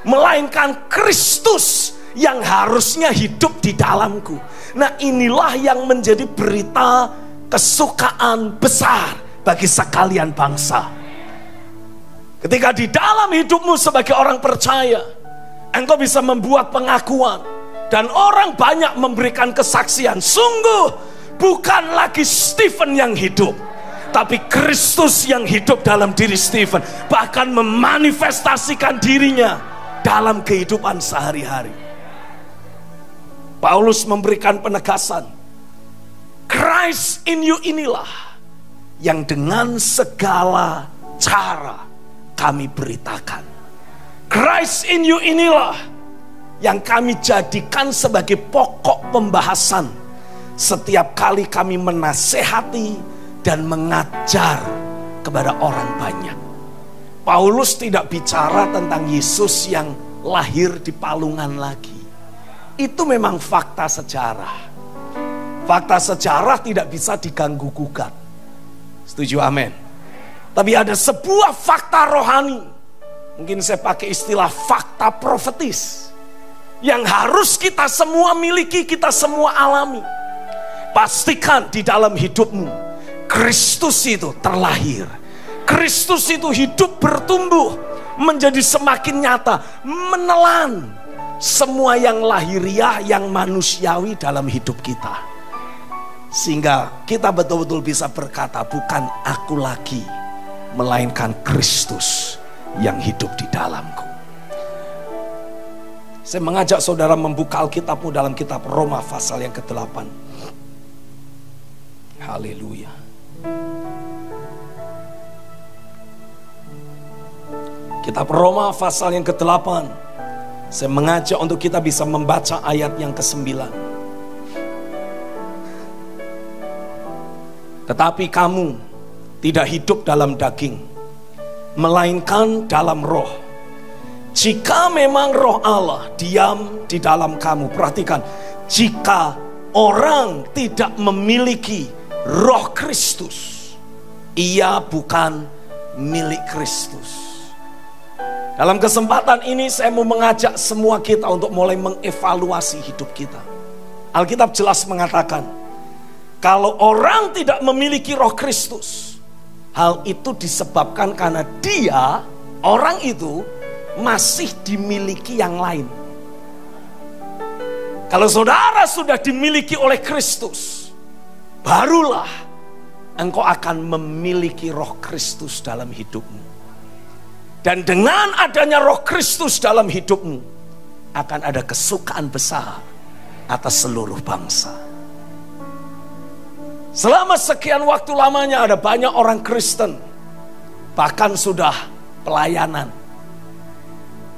Speaker 2: melainkan Kristus yang harusnya hidup di dalamku. Nah, inilah yang menjadi berita kesukaan besar bagi sekalian bangsa. Ketika di dalam hidupmu sebagai orang percaya, engkau bisa membuat pengakuan dan orang banyak memberikan kesaksian. Sungguh bukan lagi Stephen yang hidup, tapi Kristus yang hidup dalam diri Stephen, bahkan memanifestasikan dirinya dalam kehidupan sehari-hari. Paulus memberikan penegasan, Christ in you inilah yang dengan segala cara kami beritakan. Christ in you inilah yang kami jadikan sebagai pokok pembahasan setiap kali kami menasehati dan mengajar kepada orang banyak. Paulus tidak bicara tentang Yesus yang lahir di palungan lagi. Itu memang fakta sejarah. Fakta sejarah tidak bisa diganggu gugat. Setuju, amin. Tapi ada sebuah fakta rohani, mungkin saya pakai istilah fakta profetis, yang harus kita semua miliki, kita semua alami. Pastikan di dalam hidupmu Kristus itu terlahir. Kristus itu hidup, bertumbuh, menjadi semakin nyata, menelan semua yang lahiriah, yang manusiawi dalam hidup kita. Sehingga kita betul-betul bisa berkata, bukan aku lagi, melainkan Kristus yang hidup di dalamku. Saya mengajak saudara membuka Alkitabmu dalam kitab Roma pasal yang ke-8. Haleluya. Kitab Roma pasal yang ke-8. Saya mengajak untuk kita bisa membaca ayat yang ke-9. Tetapi kamu tidak hidup dalam daging, melainkan dalam roh. Jika memang roh Allah diam di dalam kamu. Perhatikan, jika orang tidak memiliki roh Kristus, ia bukan milik Kristus. Dalam kesempatan ini saya mau mengajak semua kita untuk mulai mengevaluasi hidup kita. Alkitab jelas mengatakan, kalau orang tidak memiliki roh Kristus, hal itu disebabkan karena dia orang itu masih dimiliki yang lain. Kalau saudara sudah dimiliki oleh Kristus, barulah engkau akan memiliki roh Kristus dalam hidupmu. Dan dengan adanya roh Kristus dalam hidupmu, akan ada kesukaan besar atas seluruh bangsa. Selama sekian waktu lamanya ada banyak orang Kristen, bahkan sudah pelayanan,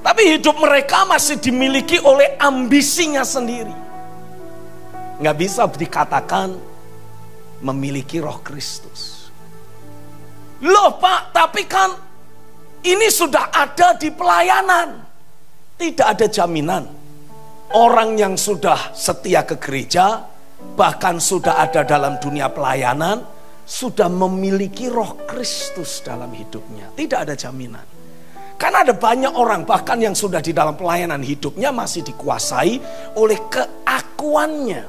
Speaker 2: tapi hidup mereka masih dimiliki oleh ambisinya sendiri. Nggak bisa dikatakan memiliki roh Kristus. Loh Pak, tapi kan ini sudah ada di pelayanan. Tidak ada jaminan. Orang yang sudah setia ke gereja, bahkan sudah ada dalam dunia pelayanan, sudah memiliki roh Kristus dalam hidupnya. Tidak ada jaminan. Karena ada banyak orang bahkan yang sudah di dalam pelayanan, hidupnya masih dikuasai oleh keakuannya.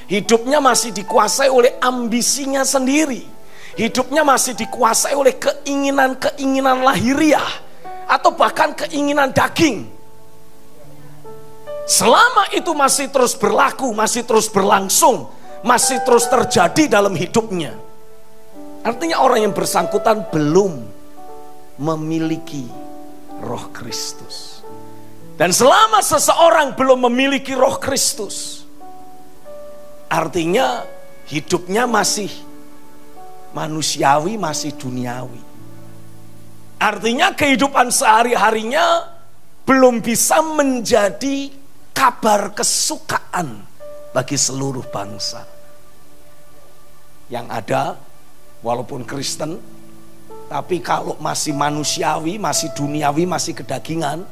Speaker 2: Hidupnya masih dikuasai oleh ambisinya sendiri. Hidupnya masih dikuasai oleh keinginan-keinginan lahiriah. Atau bahkan keinginan daging. Selama itu masih terus berlaku, masih terus berlangsung, masih terus terjadi dalam hidupnya, artinya orang yang bersangkutan belum memiliki roh Kristus. Dan selama seseorang belum memiliki roh Kristus, artinya hidupnya masih manusiawi, masih duniawi. Artinya kehidupan sehari-harinya belum bisa menjadi kabar kesukaan bagi seluruh bangsa. Yang ada, walaupun Kristen, tapi kalau masih manusiawi, masih duniawi, masih kedagingan,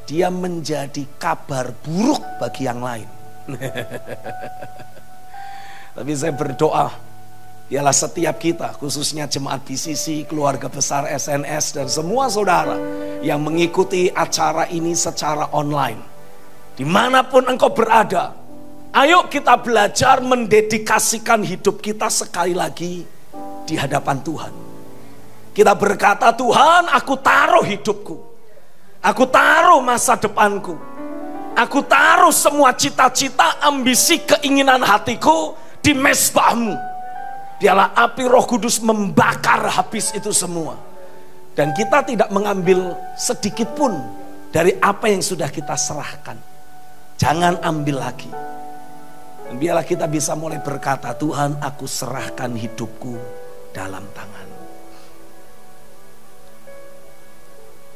Speaker 2: dia menjadi kabar buruk bagi yang lain. Tapi saya berdoa, ialah setiap kita, khususnya jemaat BCC, keluarga besar SNS, dan semua saudara yang mengikuti acara ini secara online, dimanapun engkau berada, ayo kita belajar mendedikasikan hidup kita sekali lagi di hadapan Tuhan. Kita berkata, Tuhan, aku taruh hidupku, aku taruh masa depanku, aku taruh semua cita-cita, ambisi, keinginan hatiku di mezbahmu. Biarlah api Roh Kudus membakar habis itu semua. Dan kita tidak mengambil sedikit pun dari apa yang sudah kita serahkan. Jangan ambil lagi. Dan biarlah kita bisa mulai berkata, Tuhan, aku serahkan hidupku dalam tangan.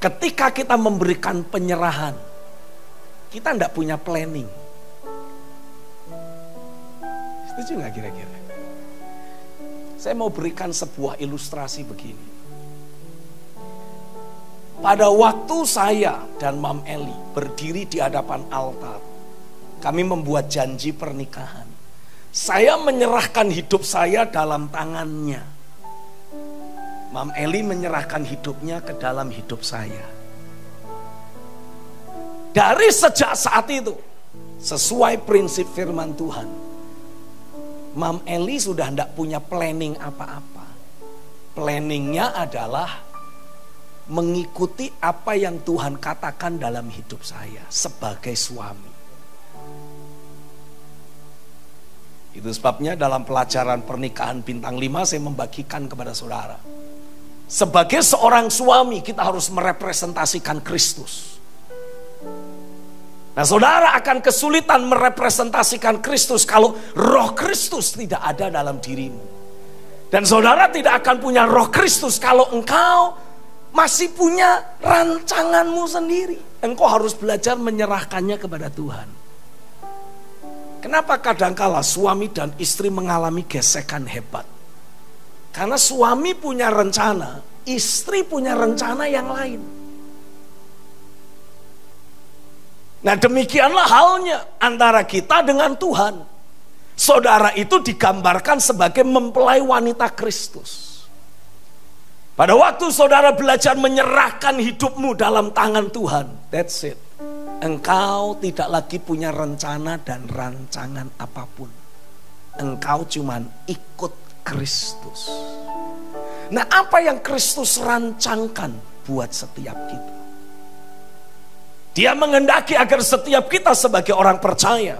Speaker 2: Ketika kita memberikan penyerahan, kita tidak punya planning. Setuju gak kira-kira? Saya mau berikan sebuah ilustrasi begini. Pada waktu saya dan Mam Eli berdiri di hadapan altar, kami membuat janji pernikahan. Saya menyerahkan hidup saya dalam tangannya. Mam Eli menyerahkan hidupnya ke dalam hidup saya. Dari sejak saat itu, sesuai prinsip firman Tuhan, Mam Eli sudah tidak punya planning apa-apa. Planningnya adalah mengikuti apa yang Tuhan katakan dalam hidup saya sebagai suami. Itu sebabnya dalam pelajaran pernikahan bintang 5 saya membagikan kepada saudara. Sebagai seorang suami kita harus merepresentasikan Kristus. Nah, saudara akan kesulitan merepresentasikan Kristus kalau roh Kristus tidak ada dalam dirimu. Dan saudara tidak akan punya roh Kristus kalau engkau masih punya rancanganmu sendiri. Engkau harus belajar menyerahkannya kepada Tuhan. Kenapa kadangkala suami dan istri mengalami gesekan hebat? Karena suami punya rencana, istri punya rencana yang lain. Nah, demikianlah halnya antara kita dengan Tuhan. Saudara itu digambarkan sebagai mempelai wanita Kristus. Pada waktu saudara belajar menyerahkan hidupmu dalam tangan Tuhan, that's it. Engkau tidak lagi punya rencana dan rancangan apapun. Engkau cuman ikut Kristus. Nah, apa yang Kristus rancangkan buat setiap kita. Dia menghendaki agar setiap kita sebagai orang percaya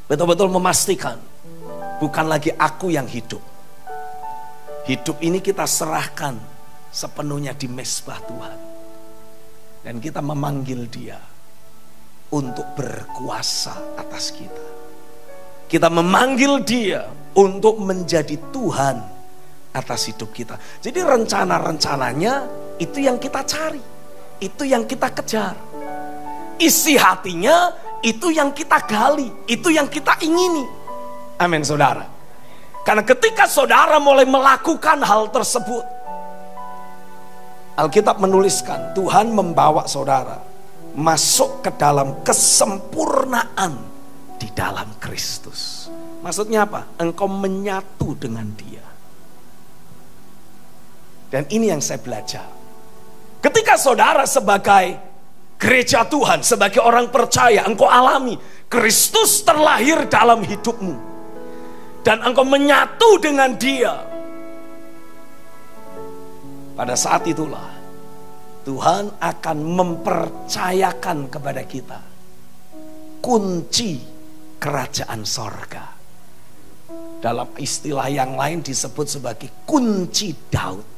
Speaker 2: betul-betul memastikan bukan lagi aku yang hidup. Hidup ini kita serahkan sepenuhnya di mezbah Tuhan. Dan kita memanggil Dia untuk berkuasa atas kita. Kita memanggil Dia untuk menjadi Tuhan atas hidup kita. Jadi rencana-rencananya itu yang kita cari, itu yang kita kejar. Isi hatinya itu yang kita gali, itu yang kita ingini. Amin saudara. Karena ketika saudara mulai melakukan hal tersebut, Alkitab menuliskan Tuhan membawa saudara masuk ke dalam kesempurnaan di dalam Kristus. Maksudnya apa? Engkau menyatu dengan Dia. Dan ini yang saya belajar. Ketika saudara sebagai gereja Tuhan, sebagai orang percaya, engkau alami Kristus terlahir dalam hidupmu. Dan engkau menyatu dengan Dia. Pada saat itulah Tuhan akan mempercayakan kepada kita kunci kerajaan sorga. Dalam istilah yang lain disebut sebagai kunci Daud.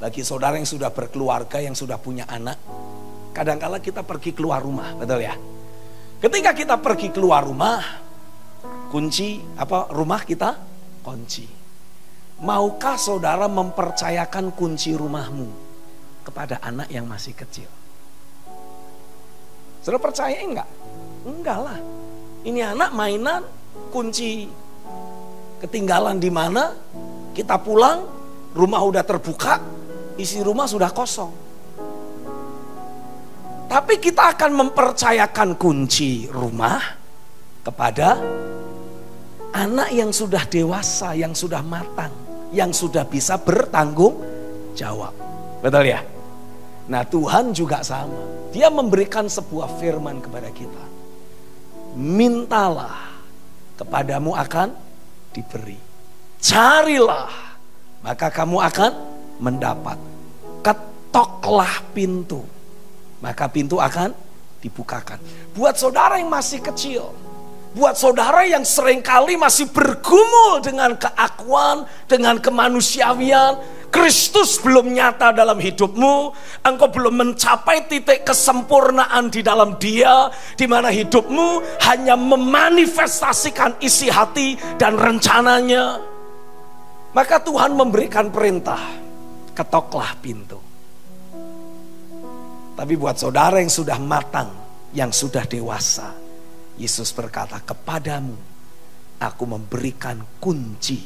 Speaker 2: Bagi saudara yang sudah berkeluarga, yang sudah punya anak, kadangkala kita pergi keluar rumah, betul ya? Ketika kita pergi keluar rumah, kunci rumah kita kunci. Maukah saudara mempercayakan kunci rumahmu kepada anak yang masih kecil? Saudara percaya enggak? Enggak lah. Ini anak mainan, kunci ketinggalan di mana? Kita pulang, rumah udah terbuka, isi rumah sudah kosong. Tapi kita akan mempercayakan kunci rumah kepada anak yang sudah dewasa, yang sudah matang, yang sudah bisa bertanggung jawab. Betul ya? Nah, Tuhan juga sama. Dia memberikan sebuah firman kepada kita. Mintalah, kepadamu akan diberi. Carilah, maka kamu akan mendapat. Ketoklah pintu, maka pintu akan dibukakan. Buat saudara yang masih kecil, buat saudara yang seringkali masih bergumul dengan keakuan, dengan kemanusiawian, Kristus belum nyata dalam hidupmu, engkau belum mencapai titik kesempurnaan di dalam Dia, di mana hidupmu hanya memanifestasikan isi hati dan rencananya. Maka Tuhan memberikan perintah, ketoklah pintu. Tapi buat saudara yang sudah matang, yang sudah dewasa, Yesus berkata, kepadamu aku memberikan kunci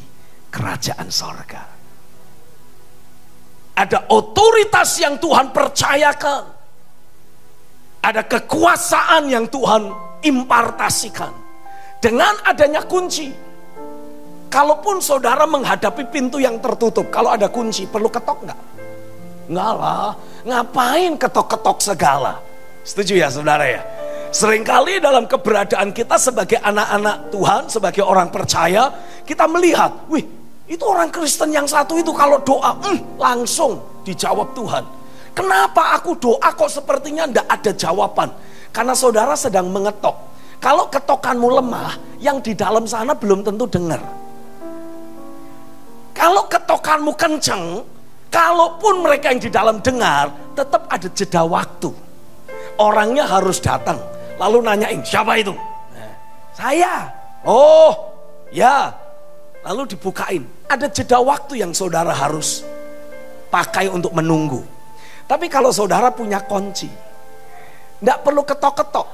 Speaker 2: kerajaan sorga. Ada otoritas yang Tuhan percayakan. Ada kekuasaan yang Tuhan impartasikan. Dengan adanya kunci. Kalaupun saudara menghadapi pintu yang tertutup, kalau ada kunci, perlu ketok enggak? Enggak lah, ngapain ketok-ketok segala? Setuju ya saudara ya? Seringkali dalam keberadaan kita sebagai anak-anak Tuhan, sebagai orang percaya, kita melihat, wih, itu orang Kristen yang satu itu kalau doa, langsung dijawab Tuhan. Kenapa aku doa kok sepertinya enggak ada jawaban? Karena saudara sedang mengetok. Kalau ketokanmu lemah, yang di dalam sana belum tentu dengar. Kalau ketokanmu kencang, kalaupun mereka yang di dalam dengar, tetap ada jeda waktu. Orangnya harus datang, lalu nanyain, siapa itu? Saya. Oh, ya. Lalu dibukain. Ada jeda waktu yang saudara harus pakai untuk menunggu. Tapi kalau saudara punya kunci, tidak perlu ketok-ketok,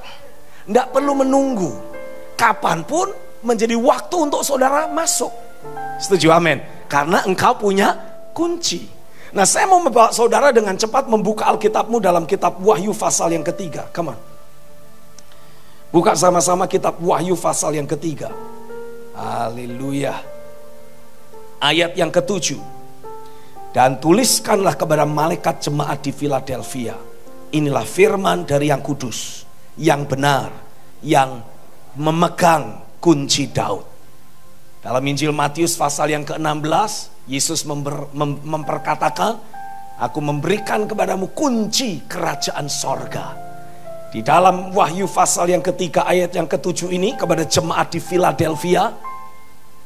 Speaker 2: tidak perlu menunggu. Kapanpun menjadi waktu untuk saudara masuk. Setuju, amin. Karena engkau punya kunci. Nah, saya mau membawa saudara dengan cepat membuka Alkitabmu dalam kitab Wahyu pasal yang ketiga. Come on. Buka sama-sama kitab Wahyu pasal yang ketiga. Haleluya. Ayat yang ke-7. Dan tuliskanlah kepada malaikat jemaat di Philadelphia. Inilah firman dari yang kudus, yang benar, yang memegang kunci Daud. Dalam Injil Matius pasal yang ke-16, Yesus memperkatakan, aku memberikan kepadamu kunci kerajaan sorga. Di dalam Wahyu pasal yang ketiga ayat yang ke-7 ini, kepada jemaat di Philadelphia,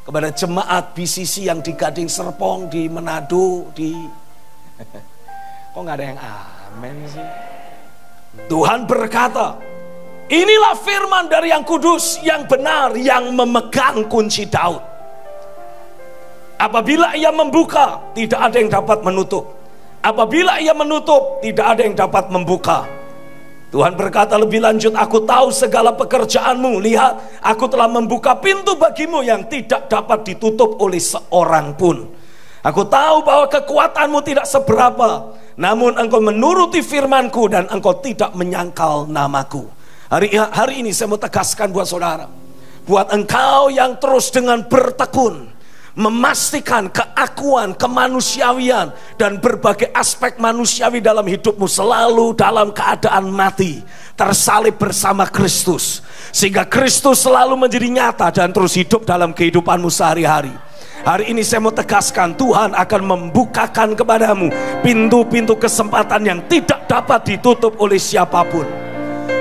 Speaker 2: kepada jemaat BCC yang di Gading Serpong, di Manado, di kok gak ada yang amen sih? Tuhan berkata, inilah firman dari yang kudus, yang benar, yang memegang kunci Daud. Apabila ia membuka, tidak ada yang dapat menutup. Apabila ia menutup, tidak ada yang dapat membuka. Tuhan berkata lebih lanjut, aku tahu segala pekerjaanmu. Lihat, aku telah membuka pintu bagimu yang tidak dapat ditutup oleh seorang pun. Aku tahu bahwa kekuatanmu tidak seberapa, namun engkau menuruti firmanku dan engkau tidak menyangkal namaku. Hari ini saya mau tegaskan buat saudara, buat engkau yang terus dengan bertekun memastikan keakuan, kemanusiawian, dan berbagai aspek manusiawi dalam hidupmu selalu dalam keadaan mati, tersalib bersama Kristus, sehingga Kristus selalu menjadi nyata dan terus hidup dalam kehidupanmu sehari-hari. Hari ini saya mau tegaskan, Tuhan akan membukakan kepadamu pintu-pintu kesempatan yang tidak dapat ditutup oleh siapapun.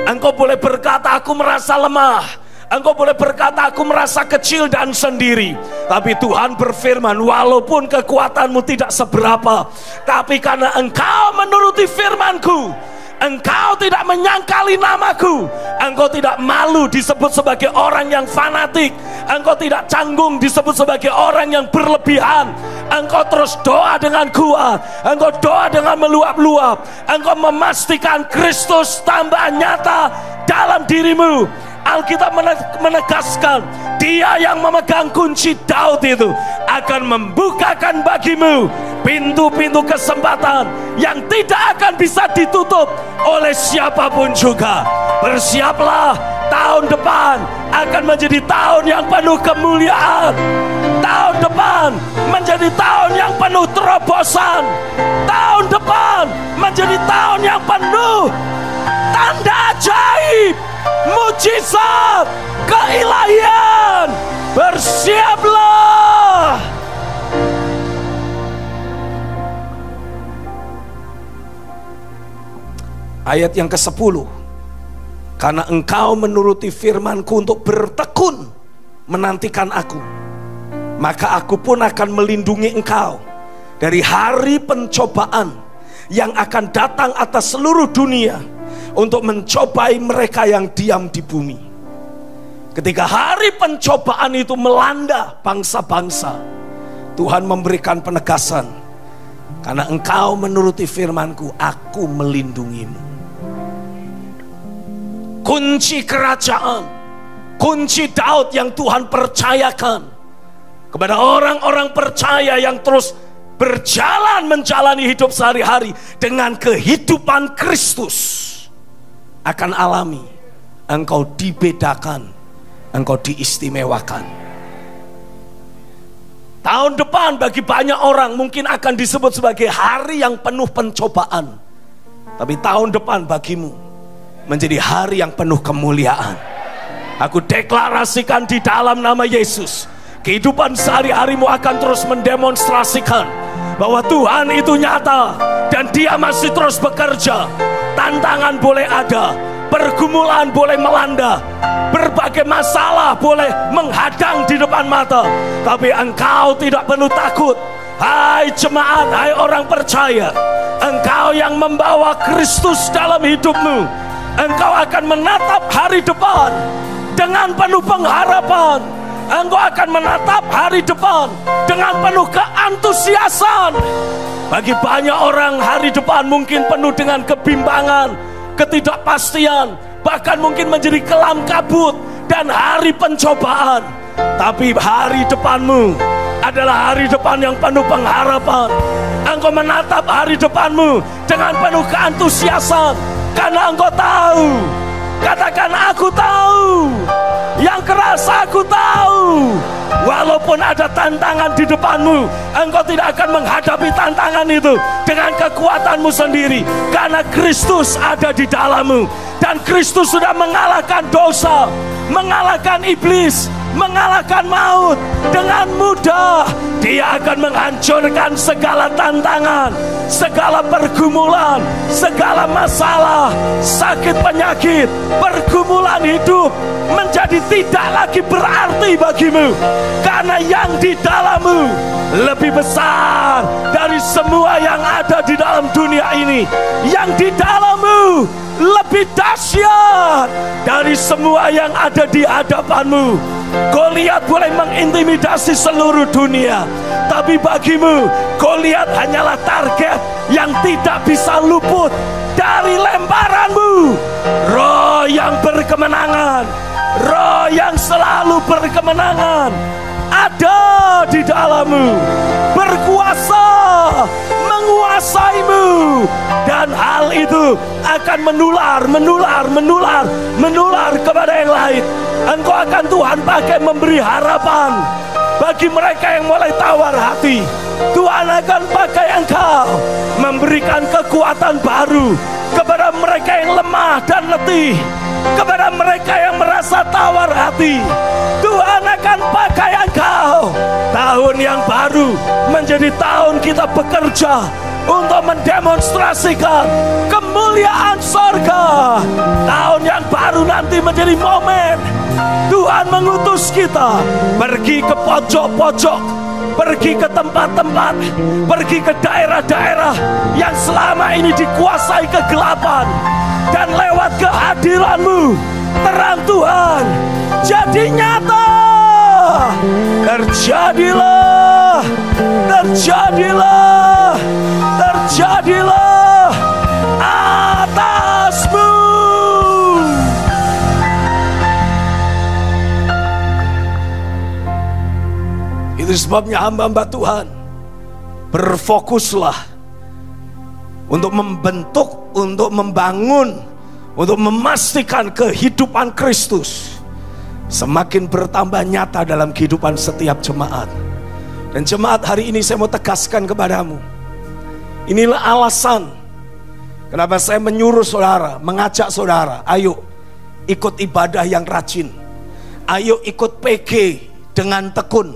Speaker 2: Engkau boleh berkata, aku merasa lemah. Engkau boleh berkata, aku merasa kecil dan sendiri. Tapi Tuhan berfirman, walaupun kekuatanmu tidak seberapa, tapi karena engkau menuruti firmanku, engkau tidak menyangkali namaku, engkau tidak malu disebut sebagai orang yang fanatik, engkau tidak canggung disebut sebagai orang yang berlebihan. Engkau terus doa dengan kuat, engkau doa dengan meluap-luap, engkau memastikan Kristus tambah nyata dalam dirimu. Alkitab menegaskan, Dia yang memegang kunci Daud itu akan membukakan bagimu pintu-pintu kesempatan yang tidak akan bisa ditutup oleh siapapun juga. Bersiaplah, tahun depan akan menjadi tahun yang penuh kemuliaan. Tahun depan menjadi tahun yang penuh terobosan. Tahun depan menjadi tahun yang penuh tanda ajaib, mujizat, keilahian. Bersiaplah. Ayat yang ke-10, karena engkau menuruti firmanku untuk bertekun menantikan aku, maka aku pun akan melindungi engkau dari hari pencobaan yang akan datang atas seluruh dunia untuk mencobai mereka yang diam di bumi. Ketika hari pencobaan itu melanda bangsa-bangsa, Tuhan memberikan penegasan, karena engkau menuruti firmanku, aku melindungimu. Kunci kerajaan, kunci Daud yang Tuhan percayakan kepada orang-orang percaya yang terus berjalan menjalani hidup sehari-hari dengan kehidupan Kristus, akan alami engkau dibedakan, engkau diistimewakan. Tahun depan bagi banyak orang mungkin akan disebut sebagai hari yang penuh pencobaan, tapi tahun depan bagimu menjadi hari yang penuh kemuliaan. Aku deklarasikan di dalam nama Yesus, kehidupan sehari-harimu akan terus mendemonstrasikan bahwa Tuhan itu nyata dan Dia masih terus bekerja. Tantangan boleh ada, pergumulan boleh melanda, berbagai masalah boleh menghadang di depan mata, tapi engkau tidak perlu takut. Hai jemaat, hai orang percaya, engkau yang membawa Kristus dalam hidupmu, engkau akan menatap hari depan dengan penuh pengharapan. Engkau akan menatap hari depan dengan penuh keantusiasan. Bagi banyak orang, hari depan mungkin penuh dengan kebimbangan, ketidakpastian, bahkan mungkin menjadi kelam kabut dan hari pencobaan. Tapi hari depanmu adalah hari depan yang penuh pengharapan. Engkau menatap hari depanmu dengan penuh keantusiasan, karena engkau tahu. Katakan, aku tahu. Yang keras, aku tahu. Walaupun ada tantangan di depanmu, engkau tidak akan menghadapi tantangan itu dengan kekuatanmu sendiri, karena Kristus ada di dalammu. Dan Kristus sudah mengalahkan dosa, mengalahkan iblis, mengalahkan maut dengan mudah. Dia akan menghancurkan segala tantangan, segala pergumulan, segala masalah, sakit penyakit, pergumulan hidup menjadi tidak lagi berarti bagimu, karena yang di dalammu lebih besar dari semua yang ada di dalam dunia ini. Yang di dalammu lebih dahsyat dari semua yang ada di hadapanmu. Goliat boleh mengintimidasi seluruh dunia, tapi bagimu Goliat hanyalah target yang tidak bisa luput dari lemparanmu. Roh yang berkemenangan, roh yang selalu berkemenangan ada di dalammu, berkuasa menguasaimu, dan hal itu akan menular kepada yang lain. Engkau akan Tuhan pakai memberi harapan bagi mereka yang mulai tawar hati. Tuhan akan pakai engkau memberikan kekuatan baru kepada mereka yang lemah dan letih, kepada mereka yang merasa tawar hati. Tuhan akan pakai engkau. Tahun yang baru menjadi tahun kita bekerja untuk mendemonstrasikan kemuliaan sorga. Tahun yang baru nanti menjadi momen Tuhan mengutus kita pergi ke pojok-pojok, pergi ke tempat-tempat, pergi ke daerah-daerah yang selama ini dikuasai kegelapan, dan lewat kehadiranmu terang Tuhan jadi nyata. Terjadilah, terjadilah, terjadilah atasmu. Itu sebabnya hamba-hamba Tuhan, berfokuslah untuk membentuk, untuk membangun, untuk memastikan kehidupan Kristus semakin bertambah nyata dalam kehidupan setiap jemaat. Dan jemaat, hari ini saya mau tegaskan kepadamu, inilah alasan kenapa saya menyuruh saudara, mengajak saudara, ayo ikut ibadah yang rajin, ayo ikut PG dengan tekun,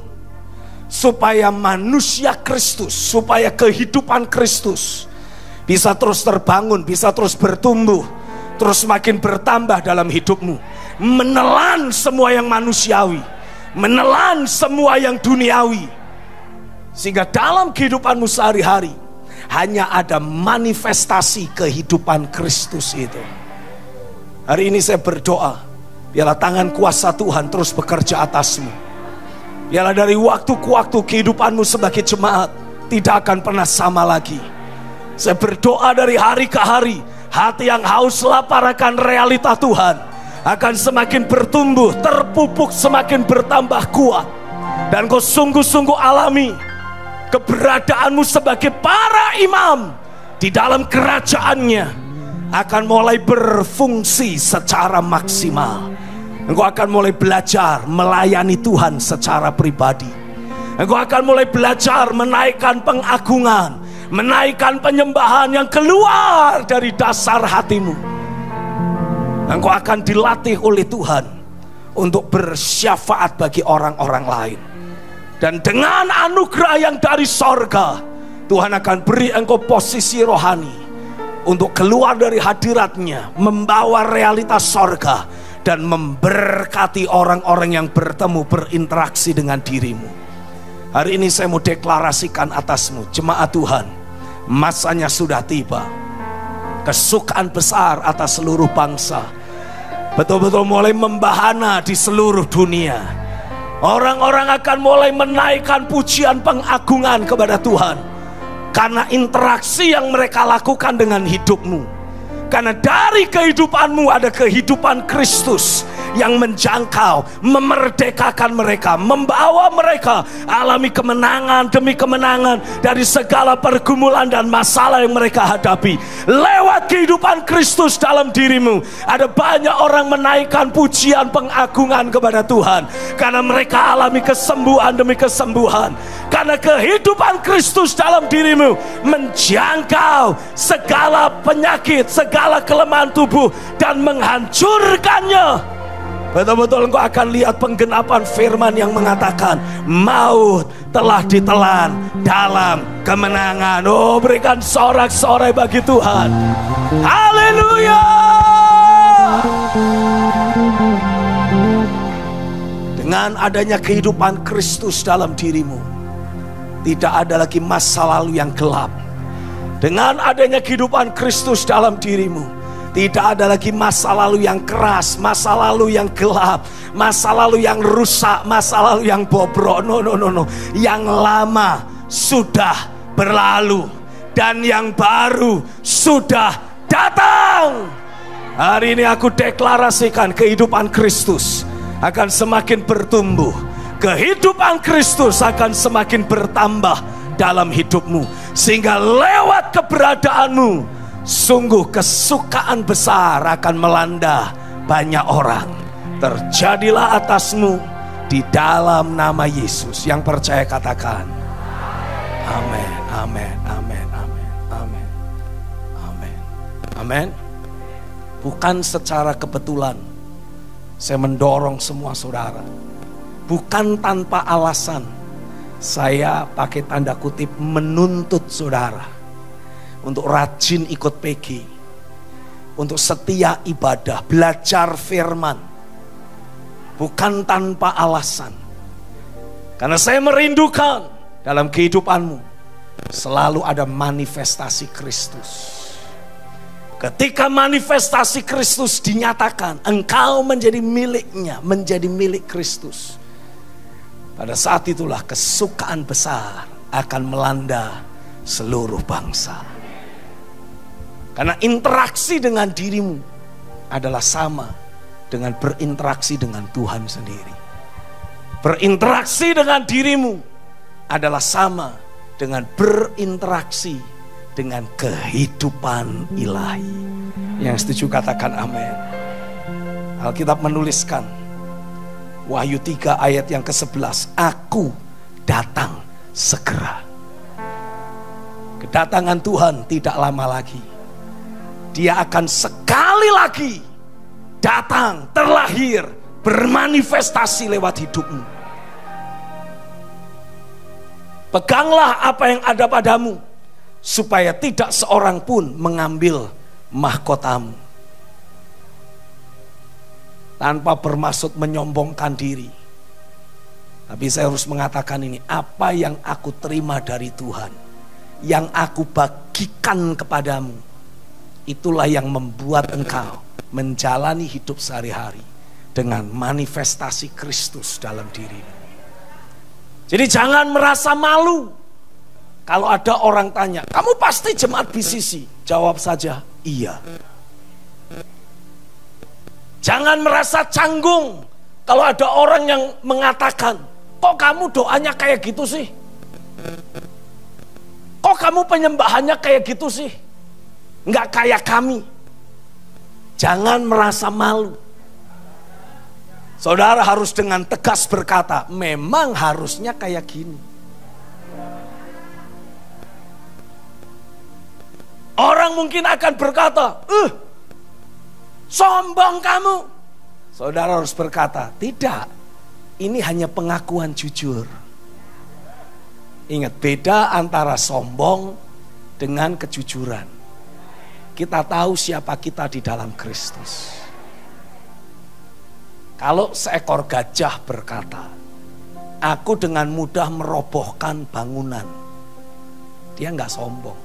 Speaker 2: supaya manusia Kristus, supaya kehidupan Kristus bisa terus terbangun, bisa terus bertumbuh, terus makin bertambah dalam hidupmu. Menelan semua yang manusiawi, menelan semua yang duniawi, sehingga dalam kehidupanmu sehari-hari hanya ada manifestasi kehidupan Kristus itu. Hari ini saya berdoa, biarlah tangan kuasa Tuhan terus bekerja atasmu. Biarlah dari waktu ke waktu kehidupanmu sebagai jemaat tidak akan pernah sama lagi. Saya berdoa dari hari ke hari, hati yang haus lapar akan realita Tuhan akan semakin bertumbuh, terpupuk, semakin bertambah kuat. Dan kau sungguh-sungguh alami keberadaanmu sebagai para imam di dalam kerajaannya akan mulai berfungsi secara maksimal. Engkau akan mulai belajar melayani Tuhan secara pribadi. Engkau akan mulai belajar menaikkan pengagungan, menaikkan penyembahan yang keluar dari dasar hatimu. Engkau akan dilatih oleh Tuhan untuk bersyafaat bagi orang-orang lain. Dan dengan anugerah yang dari sorga, Tuhan akan beri engkau posisi rohani untuk keluar dari hadiratnya, membawa realitas sorga, dan memberkati orang-orang yang bertemu, berinteraksi dengan dirimu. Hari ini saya mau deklarasikan atasmu, jemaat Tuhan, masanya sudah tiba. Kesukaan besar atas seluruh bangsa betul-betul mulai membahana di seluruh dunia. Orang-orang akan mulai menaikkan pujian pengagungan kepada Tuhan karena interaksi yang mereka lakukan dengan hidupmu. Karena dari kehidupanmu ada kehidupan Kristus yang menjangkau, memerdekakan mereka, membawa mereka alami kemenangan demi kemenangan dari segala pergumulan dan masalah yang mereka hadapi. Lewat kehidupan Kristus dalam dirimu, ada banyak orang menaikkan pujian pengagungan kepada Tuhan karena mereka alami kesembuhan demi kesembuhan. Karena kehidupan Kristus dalam dirimu menjangkau segala penyakit, segala kelemahan tubuh, dan menghancurkannya Betul-betul engkau akan lihat penggenapan firman yang mengatakan maut telah ditelan dalam kemenangan. Oh, berikan sorak-sorai bagi Tuhan. Haleluya. Dengan adanya kehidupan Kristus dalam dirimu, tidak ada lagi masa lalu yang gelap. Dengan adanya kehidupan Kristus dalam dirimu, tidak ada lagi masa lalu yang keras, masa lalu yang gelap, masa lalu yang rusak, masa lalu yang bobrok. No. Yang lama sudah berlalu dan yang baru sudah datang. Hari ini aku deklarasikan kehidupan Kristus akan semakin bertumbuh. Kehidupan Kristus akan semakin bertambah dalam hidupmu. Sehingga lewat keberadaanmu, sungguh kesukaan besar akan melanda banyak orang. Terjadilah atasmu di dalam nama Yesus. Yang percaya katakan amin, amin, amin, amin, amin, amin, amin. Bukan secara kebetulan saya mendorong semua saudara, bukan tanpa alasan saya pakai tanda kutip menuntut saudara untuk rajin ikut PG, untuk setia ibadah, belajar firman. Bukan tanpa alasan. Karena saya merindukan dalam kehidupanmu selalu ada manifestasi Kristus. Ketika manifestasi Kristus dinyatakan, engkau menjadi miliknya, menjadi milik Kristus. Pada saat itulah kesukaan besar akan melanda seluruh bangsa. Karena interaksi dengan dirimu adalah sama dengan berinteraksi dengan Tuhan sendiri. Berinteraksi dengan dirimu adalah sama dengan berinteraksi dengan kehidupan ilahi. Yang setuju katakan amin. Alkitab menuliskan Wahyu 3 ayat yang ke-11, aku datang segera. Kedatangan Tuhan tidak lama lagi. Dia akan sekali lagi datang, terlahir, bermanifestasi lewat hidupmu. Peganglah apa yang ada padamu, supaya tidak seorang pun mengambil mahkotamu. Tanpa bermaksud menyombongkan diri, tapi saya harus mengatakan ini, apa yang aku terima dari Tuhan, yang aku bagikan kepadamu, itulah yang membuat engkau menjalani hidup sehari-hari dengan manifestasi Kristus dalam dirimu. Jadi jangan merasa malu kalau ada orang tanya, kamu pasti jemaat BCC? Jawab saja, iya. Jangan merasa canggung kalau ada orang yang mengatakan, kok kamu doanya kayak gitu sih? Kok kamu penyembahannya kayak gitu sih? Nggak kayak kami. Jangan merasa malu. Saudara harus dengan tegas berkata, memang harusnya kayak gini. Orang mungkin akan berkata, sombong kamu. Saudara harus berkata, tidak, ini hanya pengakuan jujur. Ingat, beda antara sombong dengan kejujuran. Kita tahu siapa kita di dalam Kristus. Kalau seekor gajah berkata, aku dengan mudah merobohkan bangunan, dia nggak sombong.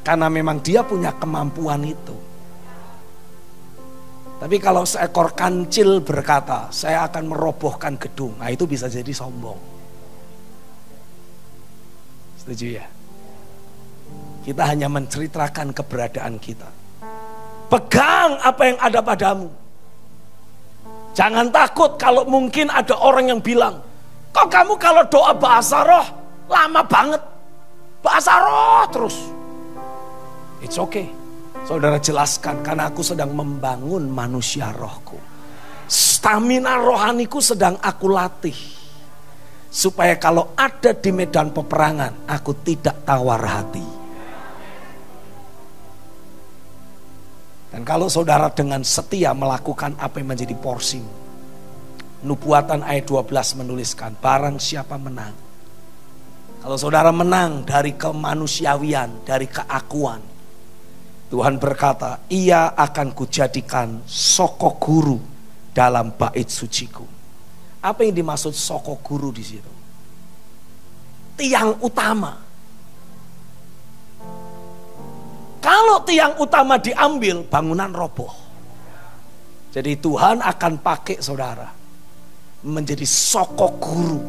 Speaker 2: Karena memang dia punya kemampuan itu. Tapi kalau seekor kancil berkata, saya akan merobohkan gedung, nah itu bisa jadi sombong. Setuju ya? Kita hanya menceritakan keberadaan kita. Pegang apa yang ada padamu. Jangan takut kalau mungkin ada orang yang bilang, kok kamu kalau doa bahasa roh lama banget, bahasa roh terus. It's okay. Saudara jelaskan, karena aku sedang membangun manusia rohku. Stamina rohaniku sedang aku latih. Supaya kalau ada di medan peperangan, aku tidak tawar hati. Dan kalau saudara dengan setia melakukan apa yang menjadi porsimu, Nubuatan ayat 12 menuliskan, barang siapa menang. Kalau saudara menang dari kemanusiawian, dari keakuan, Tuhan berkata, ia akan kujadikan soko guru dalam bait suciku. Apa yang dimaksud soko guru di situ? Tiang utama. Kalau tiang utama diambil, bangunan roboh. Jadi Tuhan akan pakai saudara menjadi sokok guru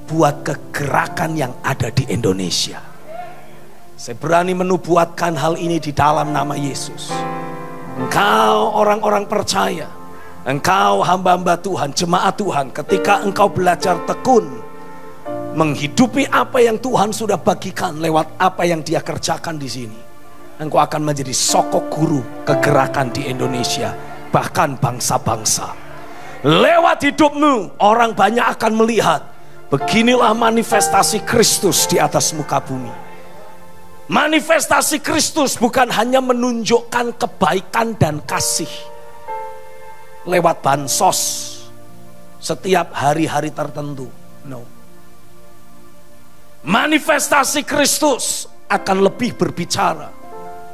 Speaker 2: buat kegerakan yang ada di Indonesia. Saya berani menubuatkan hal ini di dalam nama Yesus. Engkau orang-orang percaya, engkau hamba-hamba Tuhan, jemaat Tuhan, ketika engkau belajar tekun menghidupi apa yang Tuhan sudah bagikan lewat apa yang Dia kerjakan di sini, engkau akan menjadi sokok guru kegerakan di Indonesia, bahkan bangsa-bangsa. Lewat hidupmu, orang banyak akan melihat, beginilah manifestasi Kristus di atas muka bumi. Manifestasi Kristus bukan hanya menunjukkan kebaikan dan kasih lewat bansos setiap hari-hari tertentu. No. Manifestasi Kristus akan lebih berbicara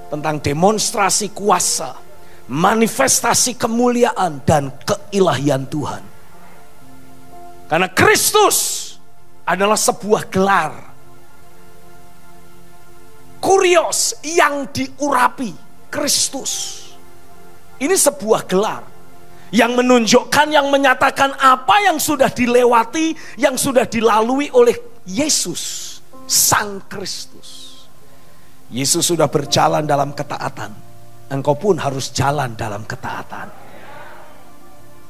Speaker 2: tentang demonstrasi kuasa, manifestasi kemuliaan dan keilahian Tuhan. Karena Kristus adalah sebuah gelar kurios yang diurapi Kristus. Ini sebuah gelar yang menunjukkan, yang menyatakan apa yang sudah dilewati, yang sudah dilalui oleh Yesus, Sang Kristus. Yesus sudah berjalan dalam ketaatan, engkau pun harus jalan dalam ketaatan.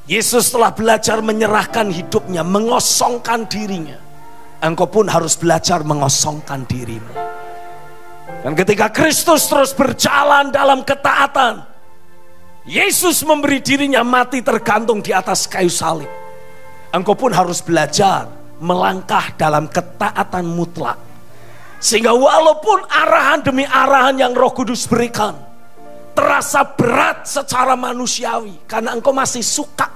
Speaker 2: Yesus telah belajar menyerahkan hidupnya, mengosongkan dirinya, engkau pun harus belajar mengosongkan dirimu. Dan ketika Kristus terus berjalan dalam ketaatan, Yesus memberi dirinya mati tergantung di atas kayu salib, engkau pun harus belajar melangkah dalam ketaatan mutlak. Sehingga walaupun arahan demi arahan yang Roh Kudus berikan terasa berat secara manusiawi, karena engkau masih suka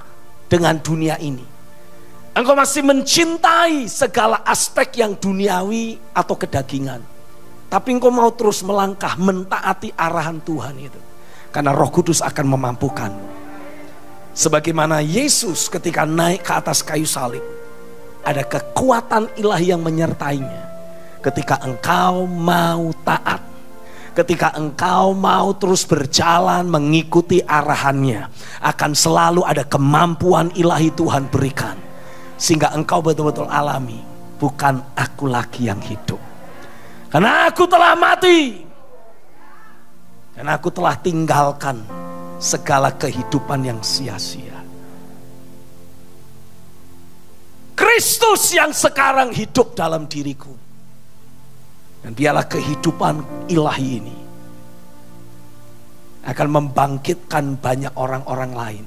Speaker 2: dengan dunia ini, engkau masih mencintai segala aspek yang duniawi atau kedagingan, tapi engkau mau terus melangkah mentaati arahan Tuhan itu, karena Roh Kudus akan memampukanmu. Sebagaimana Yesus ketika naik ke atas kayu salib, ada kekuatan ilahi yang menyertainya. Ketika engkau mau taat, ketika engkau mau terus berjalan mengikuti arahannya, akan selalu ada kemampuan ilahi Tuhan berikan, sehingga engkau betul-betul alami, bukan aku lagi yang hidup, karena aku telah mati, dan aku telah tinggalkan segala kehidupan yang sia-sia. Kristus yang sekarang hidup dalam diriku. Dan biarlah kehidupan ilahi ini akan membangkitkan banyak orang-orang lain,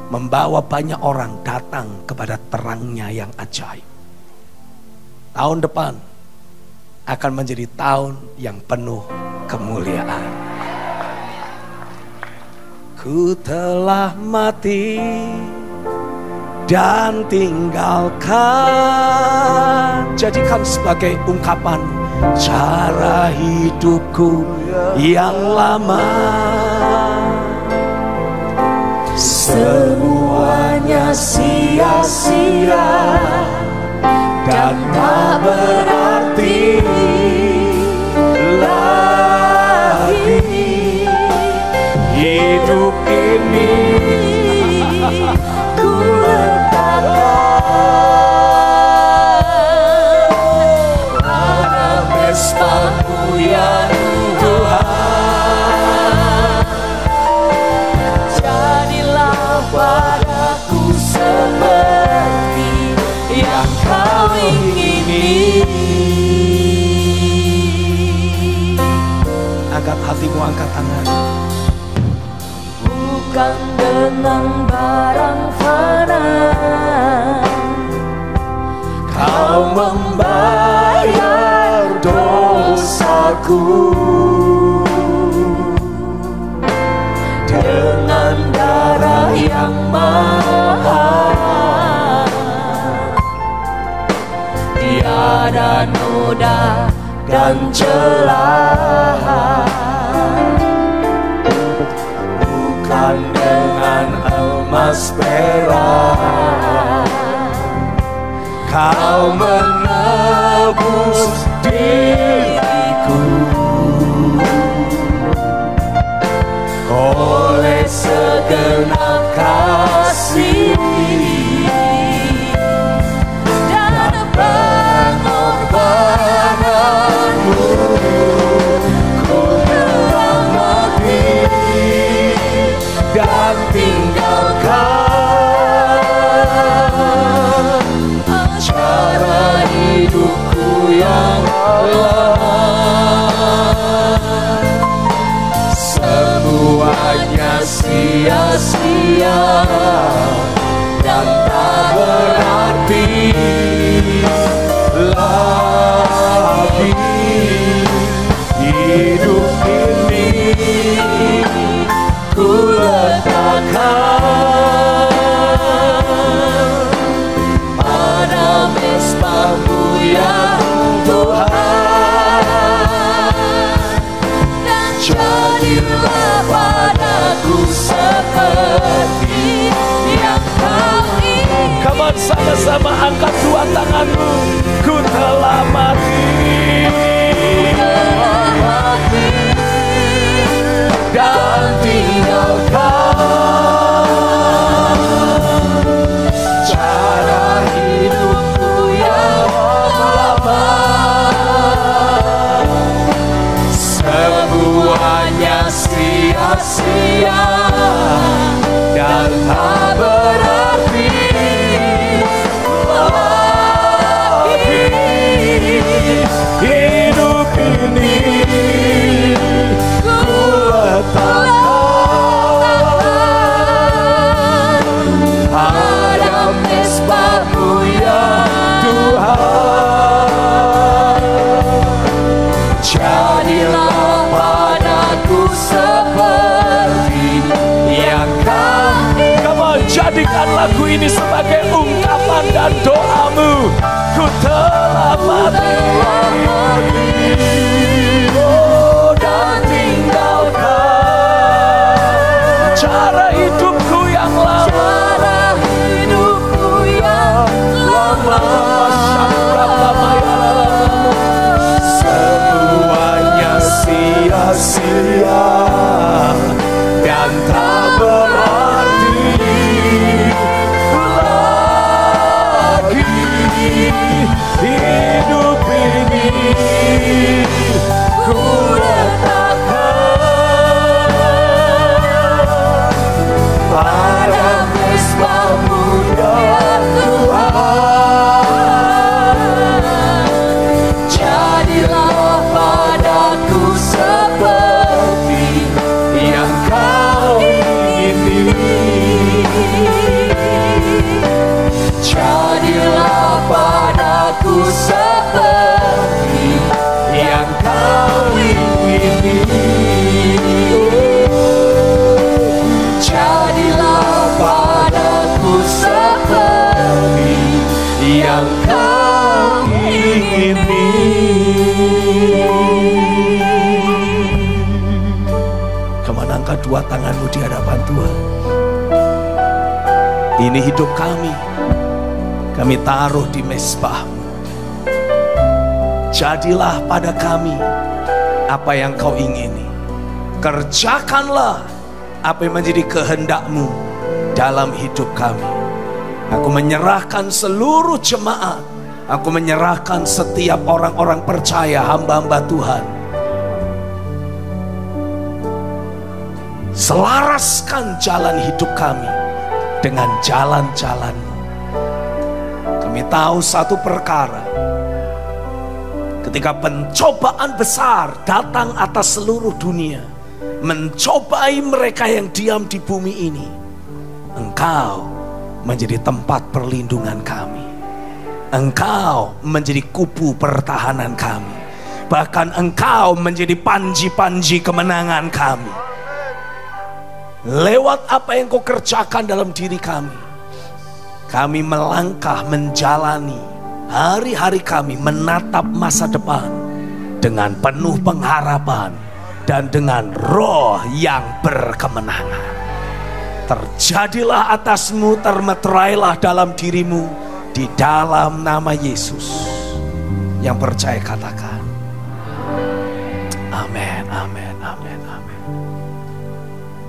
Speaker 2: membawa banyak orang datang kepada terangnya yang ajaib. Tahun depan akan menjadi tahun yang penuh kemuliaan. Ku telah mati dan tinggalkan, jadikan sebagai ungkapan cara hidupku yang lama. Semuanya sia-sia dan tak berarti lagi hidup ini. Ku Padamu ya Tuhan, jadilah padaku seperti yang Kau ingini. Angkat hatimu, angkat tangan. Bukan dengan barang fana Kau membayar dosaku, dengan celah, bukan dengan emas perak. Kau menebus diriku oleh segenap kasih dan pengorbananmu. Ku telah mati dan tinggalkan cara hidupku yang lama. Semuanya sia-sia dan tak berarti lagi. Hidup ini ku letakkan pada mesbah-Mu ya Tuhan, dan jadilah padaku seperti yang Kau ingin. Come on, sama-sama angkat dua tanganmu. Ku telah mati dan tinggalkan cara hidupku yang lama. Semuanya sia-sia dan tak berarti lagi. Hidup ini ku letakkan pada mesbah-Mu ya Tuhan. Jadilah padaku seperti yang Kau. Come on, jadikan lagu ini sebagai ungkapan dan doamu. Ku telah mati, oh, dan tinggalkan cara hidupku yang lama. Semuanya sia-sia dan tak berarti lagi. Hidup ini ku letakkan pada mesbah-Mu ya Tuhan. Jadilah padaku seperti yang Kau ingini. Jadilah padaku seperti yang Kau ingini. Jadilah padaku seperti yang Kau ingini. Kemana angkat dua tanganmu di hadapan Tuhan. Ini hidup kami taruh di mesbah-Mu. Jadilah pada kami apa yang Kau ingini. Kerjakanlah apa yang menjadi kehendak-Mu dalam hidup kami. Aku menyerahkan seluruh jemaat. Aku menyerahkan setiap orang-orang percaya, hamba-hamba Tuhan. Selaraskan jalan hidup kami dengan jalan-jalan-Mu. Kami tahu satu perkara, ketika pencobaan besar datang atas seluruh dunia, mencobai mereka yang diam di bumi ini, Engkau menjadi tempat perlindungan kami. Engkau menjadi kubu pertahanan kami. Bahkan Engkau menjadi panji-panji kemenangan kami. Lewat apa yang Kau kerjakan dalam diri kami, kami melangkah menjalani hari-hari kami, menatap masa depan dengan penuh pengharapan dan dengan roh yang berkemenangan. Terjadilah atasmu, termeterailah dalam dirimu di dalam nama Yesus. Yang percaya katakan amin, amin, amin, amin.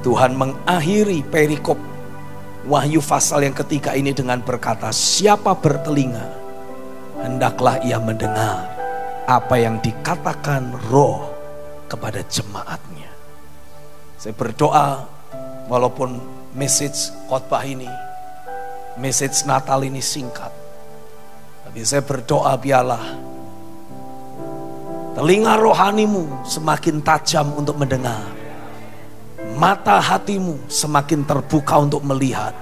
Speaker 2: Tuhan mengakhiri perikop Wahyu pasal yang ketiga ini dengan berkata, siapa bertelinga, hendaklah ia mendengar apa yang dikatakan Roh kepada jemaatnya. Saya berdoa, walaupun message khotbah ini, message Natal ini singkat, tapi saya berdoa biarlah telinga rohanimu semakin tajam untuk mendengar, mata hatimu semakin terbuka untuk melihat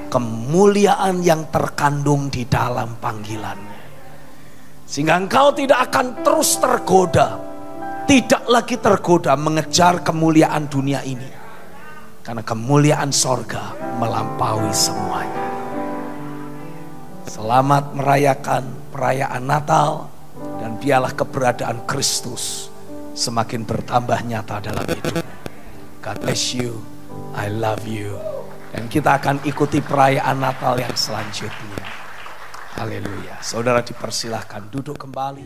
Speaker 2: kemuliaan yang terkandung di dalam panggilannya. Sehingga engkau tidak akan terus tergoda, tidak lagi tergoda mengejar kemuliaan dunia ini. Karena kemuliaan sorga melampaui semuanya. Selamat merayakan perayaan Natal, dan biarlah keberadaan Kristus semakin bertambah nyata dalam hidup. God bless you, I love you. Dan kita akan ikuti perayaan Natal yang selanjutnya. Haleluya. Saudara dipersilahkan duduk kembali.